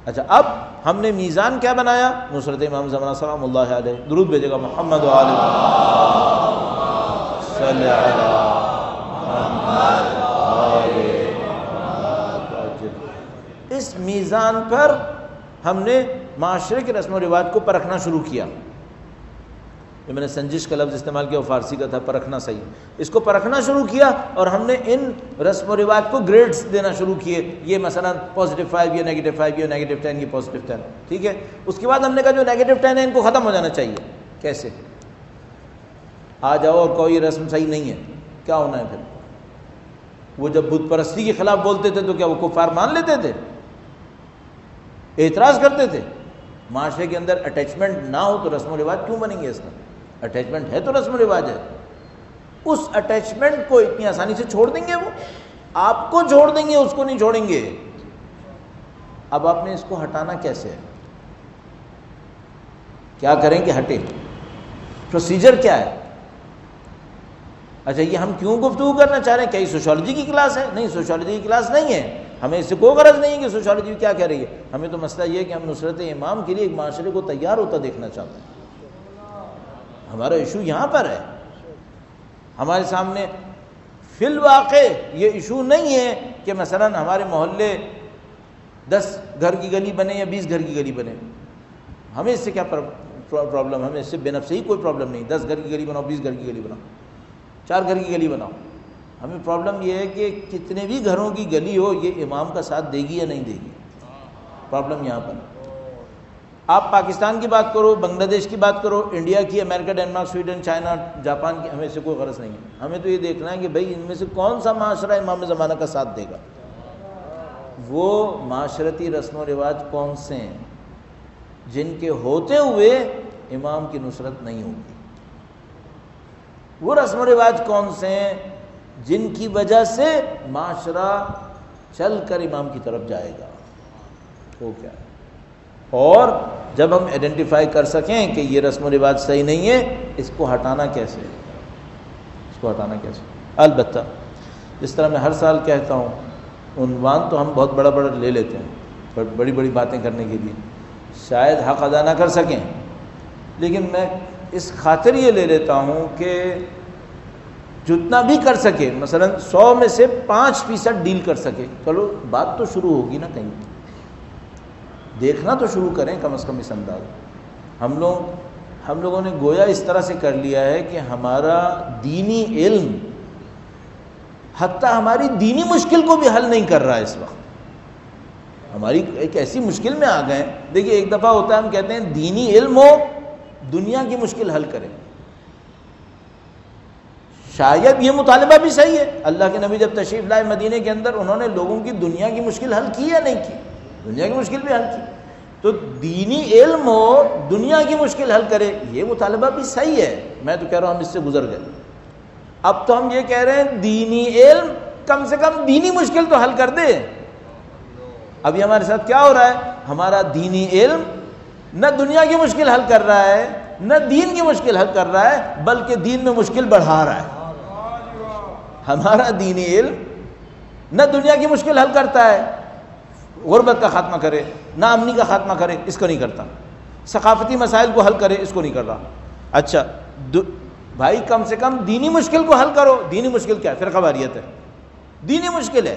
اچھا، اب ہم نے میزان کیا بنایا؟ نصرت امام زمانہ سلام اللہ علیہ۔ درود بھیجے گا محمد و آلہ صلی علی محمد۔ اس میزان پر ہم نے معاشرے کے رسم و رواج کو پرکھنا شروع کیا۔ جو میں نے سنجش کا لفظ استعمال کیا وہ فارسی کا تھا، پرکھنا صحیح، اس کو پرکھنا شروع کیا اور ہم نے ان رسم و رواج کو گریڈز دینا شروع کیے، یہ مثلا +5، یہ -5، یہ -10، یہ +10، ٹھیک ہے۔ اس کے بعد ہم نے کہا جو -10 ہے ان کو ختم ہو جانا چاہیے۔ کیسے؟ آ جاؤ اور کوئی رسم صحیح نہیں ہے، کیا ہونا ہے پھر؟ وہ جب بت پرستی کے خلاف بولتے تھے تو کیا وہ کفار مان لیتے تھے؟ اعتراض کرتے تھے۔ معاشرے کے اندر اٹیچمنٹ نہ ہو تو رسم و رواج کیوں بنیں گے؟ اس کا اٹیچمنٹ ہے تو رسم و رواج ہے۔ اس اٹیچمنٹ کو اتنی آسانی سے چھوڑ دیں گے؟ وہ آپ کو چھوڑ دیں گے، اس کو نہیں چھوڑیں گے۔ اب آپ نے اس کو ہٹانا کیسے ہے؟ کیا کریں کہ ہٹے؟ پروسیجر کیا ہے؟ اچھا، یہ ہم کیوں گفتگو کرنا چاہ رہے ہیں؟ کیا یہ سوشالوجی کی کلاس ہے؟ نہیں، سوشالوجی کی کلاس نہیں ہے۔ ہمیں اس سے کوئی غرض نہیں کہ سوشالوجی کیا کہہ رہی ہے۔ ہمیں تو مسئلہ یہ ہے کہ ہم نصرت امام کے لیے ایک معاشرے کو تیار ہوتا دیکھنا چاہتے ہیں۔ ہمارا ایشو یہاں پر ہے۔ ہمارے سامنے فی الواقع یہ ایشو نہیں ہے کہ مثلا ہمارے محلے 10 گھر کی گلی بنے یا 20 گھر کی گلی بنے۔ ہمیں اس سے کیا پرابلم؟ ہمیں اس سے بے نفس ہی کوئی پرابلم نہیں۔ 10 گھر کی گلی بناؤ، 20 گھر کی گلی بناؤ، 4 گھر کی گلی بناؤ۔ ہمیں پرابلم یہ ہے کہ کتنے بھی گھروں کی گلی ہو یہ امام کا ساتھ دے گی یا نہیں دے گی، پرابلم یہاں پر۔ آپ پاکستان کی بات کرو، بنگلہ دیش کی بات کرو، انڈیا کی، امریکہ، ڈنمارک، سویڈن، چائنا، جاپان کی، ہمیں سے کوئی غرض نہیں ہے. ہمیں تو یہ دیکھنا ہے کہ بھئی ان میں سے کون سا معاشرہ امام زمانہ کا ساتھ دے گا. وہ معاشرتی رسم و رواج کون سے ہیں جن کے ہوتے ہوئے امام کی نصرت نہیں ہوگی. وہ رسم و رواج کون سے ہیں جن کی وجہ سے معاشرہ چل کر امام کی طرف جائے گا. وہ کیا ہے؟ اور جب ہم آئیڈینٹیفائی کر سکیں کہ یہ رسم و رواج صحیح نہیں ہے، اس کو ہٹانا کیسے، البتہ جس طرح میں ہر سال کہتا ہوں، عنوان تو ہم بہت بڑا بڑا لے لیتے ہیں بڑی بڑی باتیں کرنے کے لیے، شاید حق ادا نہ کر سکیں، لیکن میں اس خاطر یہ لے لیتا ہوں کہ جتنا بھی کر سکے، مثلا 100 میں سے 5% ڈیل کر سکے. چلو بات تو شروع ہوگی نا، کہیں دیکھنا تو شروع کریں کم از کم اس انداز. ہم لوگوں نے گویا اس طرح سے کر لیا ہے کہ ہمارا دینی علم حتیٰ ہماری دینی مشکل کو بھی حل نہیں کر رہا ہے. اس وقت ہماری ایک ایسی مشکل میں آ گئے. دیکھیے ایک دفعہ ہوتا ہے ہم کہتے ہیں دینی علم ہو، دنیا کی مشکل حل کرے. شاید یہ مطالبہ بھی صحیح ہے. اللہ کے نبی جب تشریف لائے مدینے کے اندر، انہوں نے لوگوں کی دنیا کی مشکل حل کی یا نہیں کی؟ دنیا کی مشکل بھی حل کی. تو دینی علم ہو، دنیا کی مشکل حل کرے، یہ مطالبہ بھی صحیح ہے. میں تو کہہ رہا ہوں ہم اس سے گزر گئے. اب تو ہم یہ کہہ رہے ہیں دینی علم کم سے کم دینی مشکل تو حل کر دے. ابھی ہمارے ساتھ کیا ہو رہا ہے؟ ہمارا دینی علم نہ دنیا کی مشکل حل کر رہا ہے، نہ دین کی مشکل حل کر رہا ہے، بلکہ دین میں مشکل بڑھا رہا ہے. ہمارا دینی علم نہ دنیا کی مشکل حل کرتا ہے، غربت کا خاتمہ کرے، نہ امنی کا خاتمہ کرے، اس کو نہیں کرتا. ثقافتی مسائل کو حل کرے، اس کو نہیں کر رہا. اچھا بھائی کم سے کم دینی مشکل کو حل کرو. دینی مشکل کیا ہے؟ فرقہ واریت ہے، دینی مشکل ہے.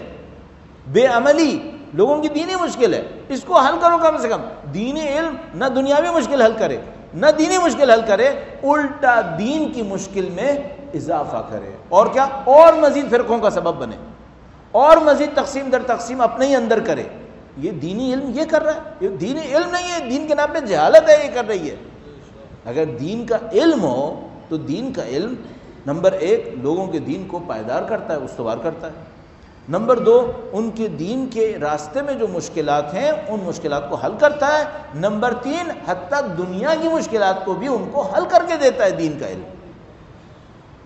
بے عملی لوگوں کی دینی مشکل ہے، اس کو حل کرو. کم سے کم دینی علم نہ دنیاوی مشکل حل کرے، نہ دینی مشکل حل کرے، الٹا دین کی مشکل میں اضافہ کرے. اور کیا؟ اور مزید فرقوں کا سبب بنے، اور مزید تقسیم در تقسیم اپنے ہی اندر کرے. یہ دینی علم یہ کر رہا ہے. یہ دینی علم نہیں ہے، دین کے نام پہ جہالت ہے یہ کر رہی ہے. اگر دین کا علم ہو تو دین کا علم نمبر 1 لوگوں کے دین کو پائیدار کرتا ہے، استوار کرتا ہے. نمبر 2 ان کے دین کے راستے میں جو مشکلات ہیں ان مشکلات کو حل کرتا ہے. نمبر 3 حتیٰ دنیا کی مشکلات کو بھی ان کو حل کر کے دیتا ہے دین کا علم.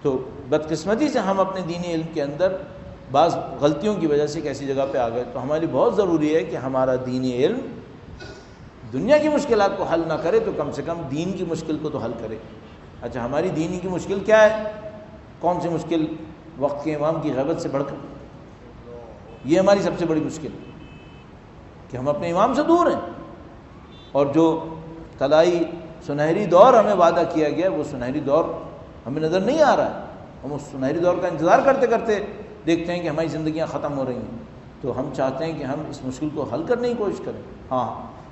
تو بدقسمتی سے ہم اپنے دینی علم کے اندر بعض غلطیوں کی وجہ سے ایک ایسی جگہ پہ آ گئے. تو ہمارے لیے بہت ضروری ہے کہ ہمارا دینی علم دنیا کی مشکلات کو حل نہ کرے تو کم سے کم دین کی مشکل کو تو حل کرے. اچھا ہماری دینی کی مشکل کیا ہے؟ کون سی مشکل؟ وقت کے امام کی غیبت سے بڑھ کر یہ ہماری سب سے بڑی مشکل کہ ہم اپنے امام سے دور ہیں. اور جو طلائی سنہری دور ہمیں وعدہ کیا گیا وہ سنہری دور ہمیں نظر نہیں آ رہا ہے. ہم اس سنہری دور کا انتظار کرتے کرتے دیکھتے ہیں کہ ہماری زندگیاں ختم ہو رہی ہیں. تو ہم چاہتے ہیں کہ ہم اس مشکل کو حل کرنے کی کوشش کریں. ہاں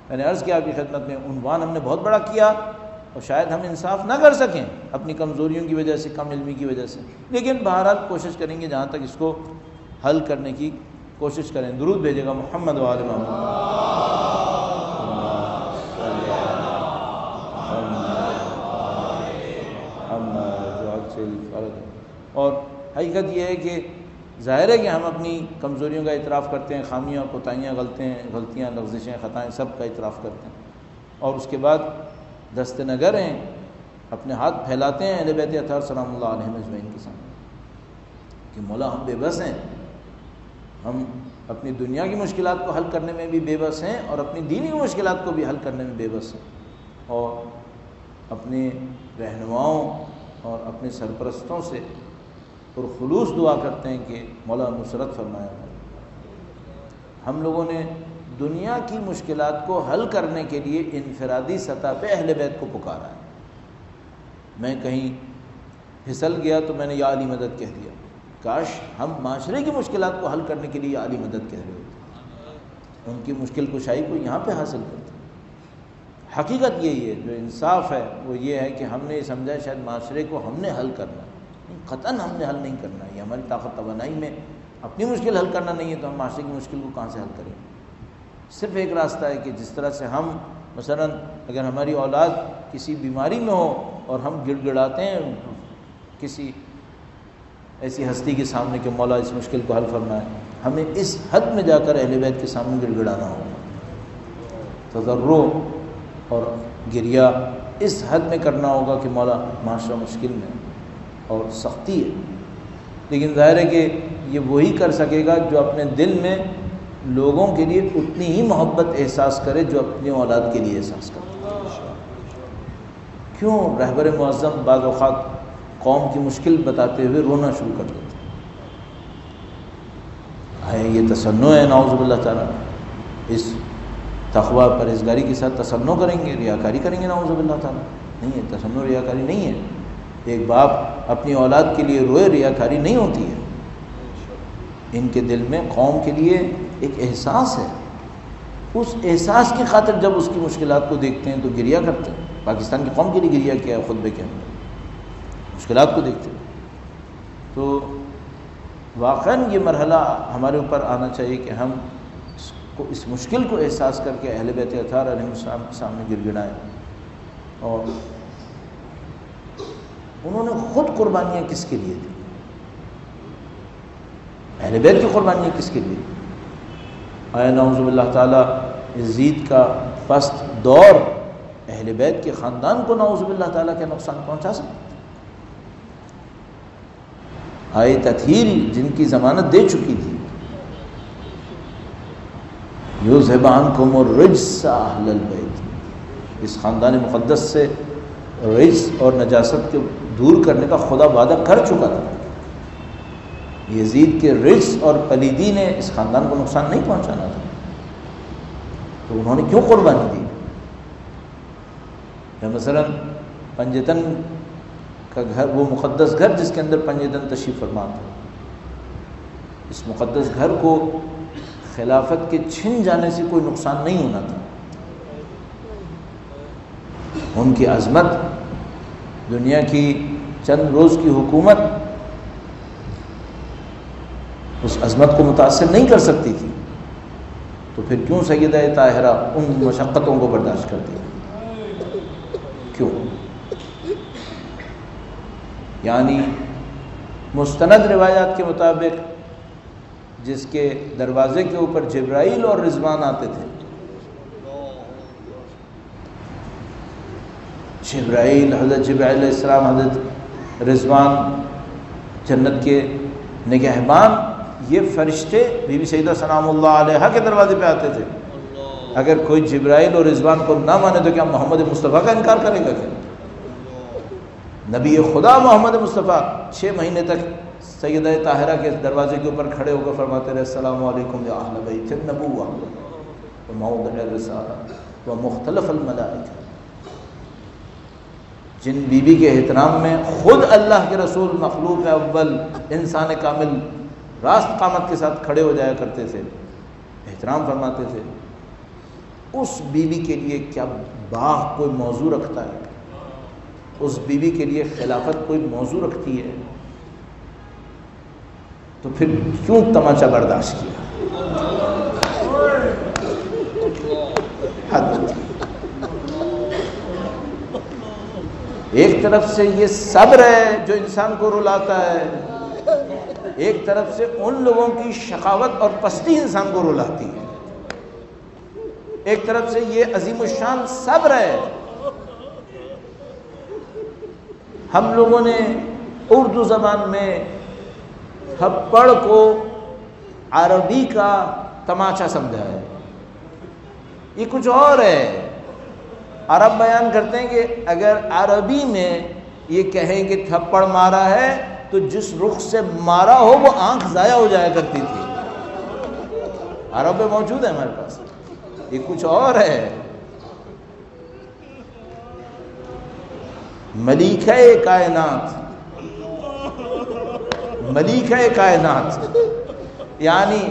میں نے عرض کیا آپ کی خدمت میں، عنوان ہم نے بہت بڑا کیا اور شاید ہم انصاف نہ کر سکیں اپنی کمزوریوں کی وجہ سے، کم علمی کی وجہ سے، لیکن بہرحال کوشش کریں گے جہاں تک اس کو حل کرنے کی کوشش کریں. درود بھیجے گا محمد وآل محمد. اور حقیقت یہ ہے کہ ظاہر ہے کہ ہم اپنی کمزوریوں کا اعتراف کرتے ہیں، خامیاں، کوتاہیاں، غلطیاں، لغزشیں، خطائیں سب کا اعتراف کرتے ہیں، اور اس کے بعد دست نگر ہیں، اپنے ہاتھ پھیلاتے ہیں اہل بیت اطہار سلام اللہ علیہم اجمعین کے سامنے کہ مولا ہم بے بس ہیں. ہم اپنی دنیا کی مشکلات کو حل کرنے میں بھی بے بس ہیں اور اپنی دینی کی مشکلات کو بھی حل کرنے میں بے بس ہیں، اور اپنے رہنماؤں اور اپنے سرپرستوں سے پرخلوص دعا کرتے ہیں کہ مولا نصرت فرمائے. ہم لوگوں نے دنیا کی مشکلات کو حل کرنے کے لیے انفرادی سطح پہ اہل بیت کو پکارا ہے. میں کہیں پھسل گیا تو میں نے یا علی مدد کہہ دیا. کاش ہم معاشرے کی مشکلات کو حل کرنے کے لیے یا علی مدد کہہ رہے ہوتے، ان کی مشکل کشائی کو یہاں پہ حاصل کرتے. حقیقت یہی ہے، جو انصاف ہے وہ یہ ہے کہ ہم نے یہ سمجھا شاید معاشرے کو ہم نے حل کرنا ہے. قطعاً ہم نے حل نہیں کرنا ہے، یہ ہماری طاقت توانائی میں اپنی مشکل حل کرنا نہیں ہے، تو ہم معاشرے کی مشکل کو کہاں سے حل کریں. صرف ایک راستہ ہے کہ جس طرح سے ہم مثلا اگر ہماری اولاد کسی بیماری میں ہو اور ہم گڑ گڑاتے ہیں کسی ایسی ہستی کے سامنے کہ مولا اس مشکل کو حل فرمائے، ہمیں اس حد میں جا کر اہل بیت کے سامنے گڑ گڑانا ہوگا، تضرع اور گریہ اس حد میں کرنا ہوگا کہ مولا معاشرہ مشکل میں اور سختی ہے۔ لیکن ظاہر ہے کہ یہ وہی کر سکے گا جو اپنے دل میں لوگوں کے لیے اتنی ہی محبت احساس کرے جو اپنی اولاد کے لیے احساس کرتا ہے۔ کیوں رہبر معظم بعض اوقات قوم کی مشکل بتاتے ہوئے رونا شروع کر دیتے ہیں؟ یہ تصنع ہے نعوذ باللہ تعالیٰ، اس تقویٰ پرہیزگاری کے ساتھ تصنع کریں گے، ریاکاری کریں گے، نعوذ باللہ تعالیٰ؟ نہیں ہے، تصنع ریاکاری نہیں ہے۔ ایک باپ اپنی اولاد کے لیے روئے، ریاکاری نہیں ہوتی ہے۔ ان کے دل میں قوم کے لیے ایک احساس ہے، اس احساس کی خاطر جب اس کی مشکلات کو دیکھتے ہیں تو گریہ کرتے ہیں۔ پاکستان کی قوم کے لیے گریہ کیا ہے خطبے کے اندر، مشکلات کو دیکھتے ہیں۔ تو واقعاً یہ مرحلہ ہمارے اوپر آنا چاہیے کہ ہم اس مشکل کو احساس کر کے اہل بیت اطہار علیہ السلام کے سامنے گر گڑائیں۔ اور انہوں نے خود قربانیاں کس کے لیے دی؟ اہل بیت کی قربانیاں کس کے لیے؟ آیا نعوذ باللہ تعالیٰ یزید کا پست دور اہل بیت کے خاندان کو نعوذ باللہ تعالیٰ کے نقصان پہنچا سکتا؟ آئے تطہیر جن کی ضمانت دے چکی تھی، یذھب عنکم الرجس اہل البیت، اس خاندان مقدس سے رجس اور نجاست کے دور کرنے کا خدا وعدہ کر چکا تھا۔ یزید کے رجس اور پلیدی نے اس خاندان کو نقصان نہیں پہنچانا تھا، تو انہوں نے کیوں قربانی دی؟ یا مثلا پنجتن کا گھر، وہ مقدس گھر جس کے اندر پنجتن تشریف فرما تھا، اس مقدس گھر کو خلافت کے چھن جانے سے کوئی نقصان نہیں ہونا تھا۔ ان کی عظمت، دنیا کی چند روز کی حکومت اس عظمت کو متاثر نہیں کر سکتی تھی، تو پھر کیوں سیدہ طاہرہ ان مشقتوں کو برداشت کرتی ہے؟ کیوں؟ یعنی مستند روایات کے مطابق جس کے دروازے کے اوپر جبرائیل اور رضوان آتے تھے، جبرائیل، حضرت جبرائیل علیہ السلام، حضرت رضوان، جنت کے نگہبان، یہ فرشتے بی بی سیدہ سلام اللہ علیہا کے دروازے پہ آتے تھے۔ اگر کوئی جبرائیل اور رضوان کو نہ مانے تو کیا محمد مصطفیٰ کا انکار کرے گا؟ کیا نبی خدا محمد مصطفیٰ 6 مہینے تک سیدہ طاہرہ کے دروازے کے اوپر کھڑے ہو کر فرماتے رہے السلام علیکم یا اہل بیت النبوہ و موضع الرسالہ و مختلف الملائکہ۔ جن بی بی کے احترام میں خود اللہ کے رسول مخلوق اول انسان کامل راست قامت کے ساتھ کھڑے ہو جایا کرتے تھے، احترام فرماتے تھے، اس بی بی کے لیے کیا باغ کوئی موضوع رکھتا ہے؟ اس بی بی کے لیے خلافت کوئی موضوع رکھتی ہے؟ تو پھر کیوں تماچا برداشت کیا؟ حد۔ ایک طرف سے یہ صبر ہے جو انسان کو رلاتا ہے، ایک طرف سے ان لوگوں کی شقاوت اور پستی انسان کو رلاتی ہے، ایک طرف سے یہ عظیم الشان صبر ہے۔ ہم لوگوں نے اردو زبان میں تھپڑ کو عربی کا تماچا سمجھا ہے، یہ کچھ اور ہے۔ عرب بیان کرتے ہیں کہ اگر عربی میں یہ کہیں کہ تھپڑ مارا ہے تو جس رخ سے مارا ہو وہ آنکھ ضائع ہو جایا کرتی تھی۔ عرب میں موجود ہے ہمارے پاس، یہ کچھ اور ہے۔ ملیکہ کائنات، ملیکہ کائنات یعنی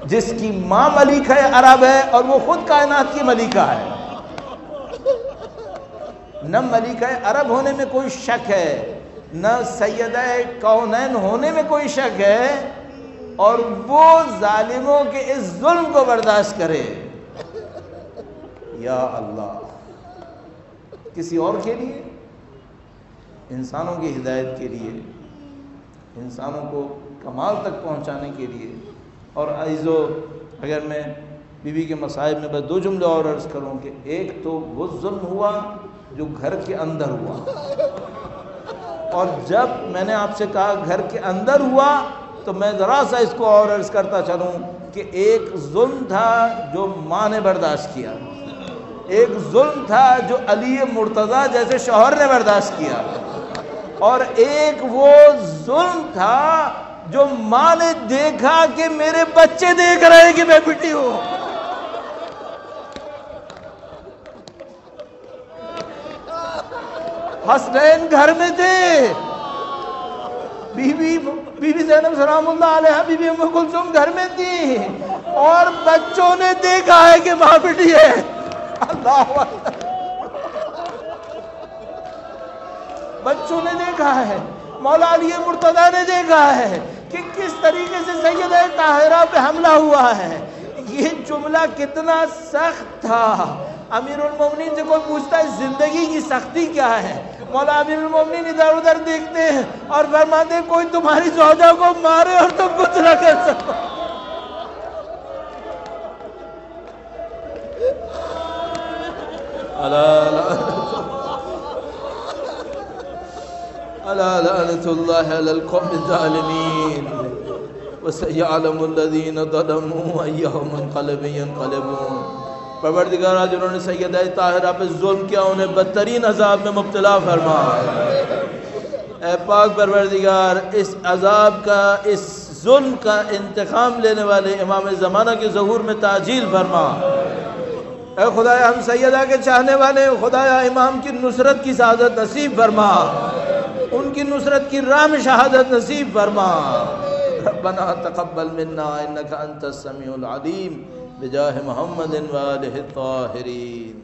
جس کی ماں ملیکہ عرب ہے اور وہ خود کائنات کی ملیکہ ہے۔ نہ ملیکہ عرب ہونے میں کوئی شک ہے، نہ سیدہ کونین ہونے میں کوئی شک ہے، اور وہ ظالموں کے اس ظلم کو برداشت کرے، یا اللہ، کسی اور کے لیے؟ انسانوں کی ہدایت کے لیے، انسانوں کو کمال تک پہنچانے کے لیے۔ اور عزیزو، اگر میں بیوی کے مصائب میں بس 2 جملے اور عرض کروں کہ ایک تو وہ ظلم ہوا جو گھر کے اندر ہوا، اور جب میں نے آپ سے کہا گھر کے اندر ہوا تو میں ذرا سا اس کو اور عرض کرتا چلوں کہ ایک ظلم تھا جو ماں نے برداشت کیا، ایک ظلم تھا جو علی مرتضیٰ جیسے شوہر نے برداشت کیا، اور ایک وہ ظلم تھا جو ماں نے دیکھا کہ میرے بچے دیکھ رہے ہیں کہ میں پٹی ہوں۔ حسنین گھر میں تھے، بی بی زینب سلام اللہ علیہا، بی بی ام کلثوم گھر میں تھی، اور بچوں نے دیکھا ہے کہ ماں پٹی ہے۔ اللہ اکبر، بچوں نے دیکھا ہے، مولا علی مرتضیٰ نے دیکھا ہے کہ کس طریقے سے سیدہ طاہرہ پہ حملہ ہوا ہے۔ یہ جملہ کتنا سخت تھا۔ امیر المومنین سے کوئی پوچھتا ہے زندگی کی سختی کیا ہے، مولا امیر المومنین ادھر ادھر دیکھتے ہیں اور فرماتے ہیں کوئی تمہاری زوجہ کو مارے اور تم کچھ نہ کر سکو۔ الا لعنۃ اللہ علی القوم الظالمین وسيعلم الذین ظلموا أي منقلب ينقلبون۔ پروردگارہ جنہوں نے سیدہ طاہرہ پہ ظلم کیا انہیں بدترین عذاب میں مبتلا فرما۔ اے پاک پروردگار، اس عذاب کا، اس ظلم کا انتقام لینے والے امام زمانہ کے ظہور میں تعجیل فرما۔ اے خدایا ہم سیدہ کے چاہنے والے، خدایا امام کی نصرت کی سعادت نصیب فرما، ان کی نصرت کی راہ میں شہادت نصیب فرما۔ ربنا تقبل منا انك انت السميع العليم بجاہ محمد وآلہ الطاہرین۔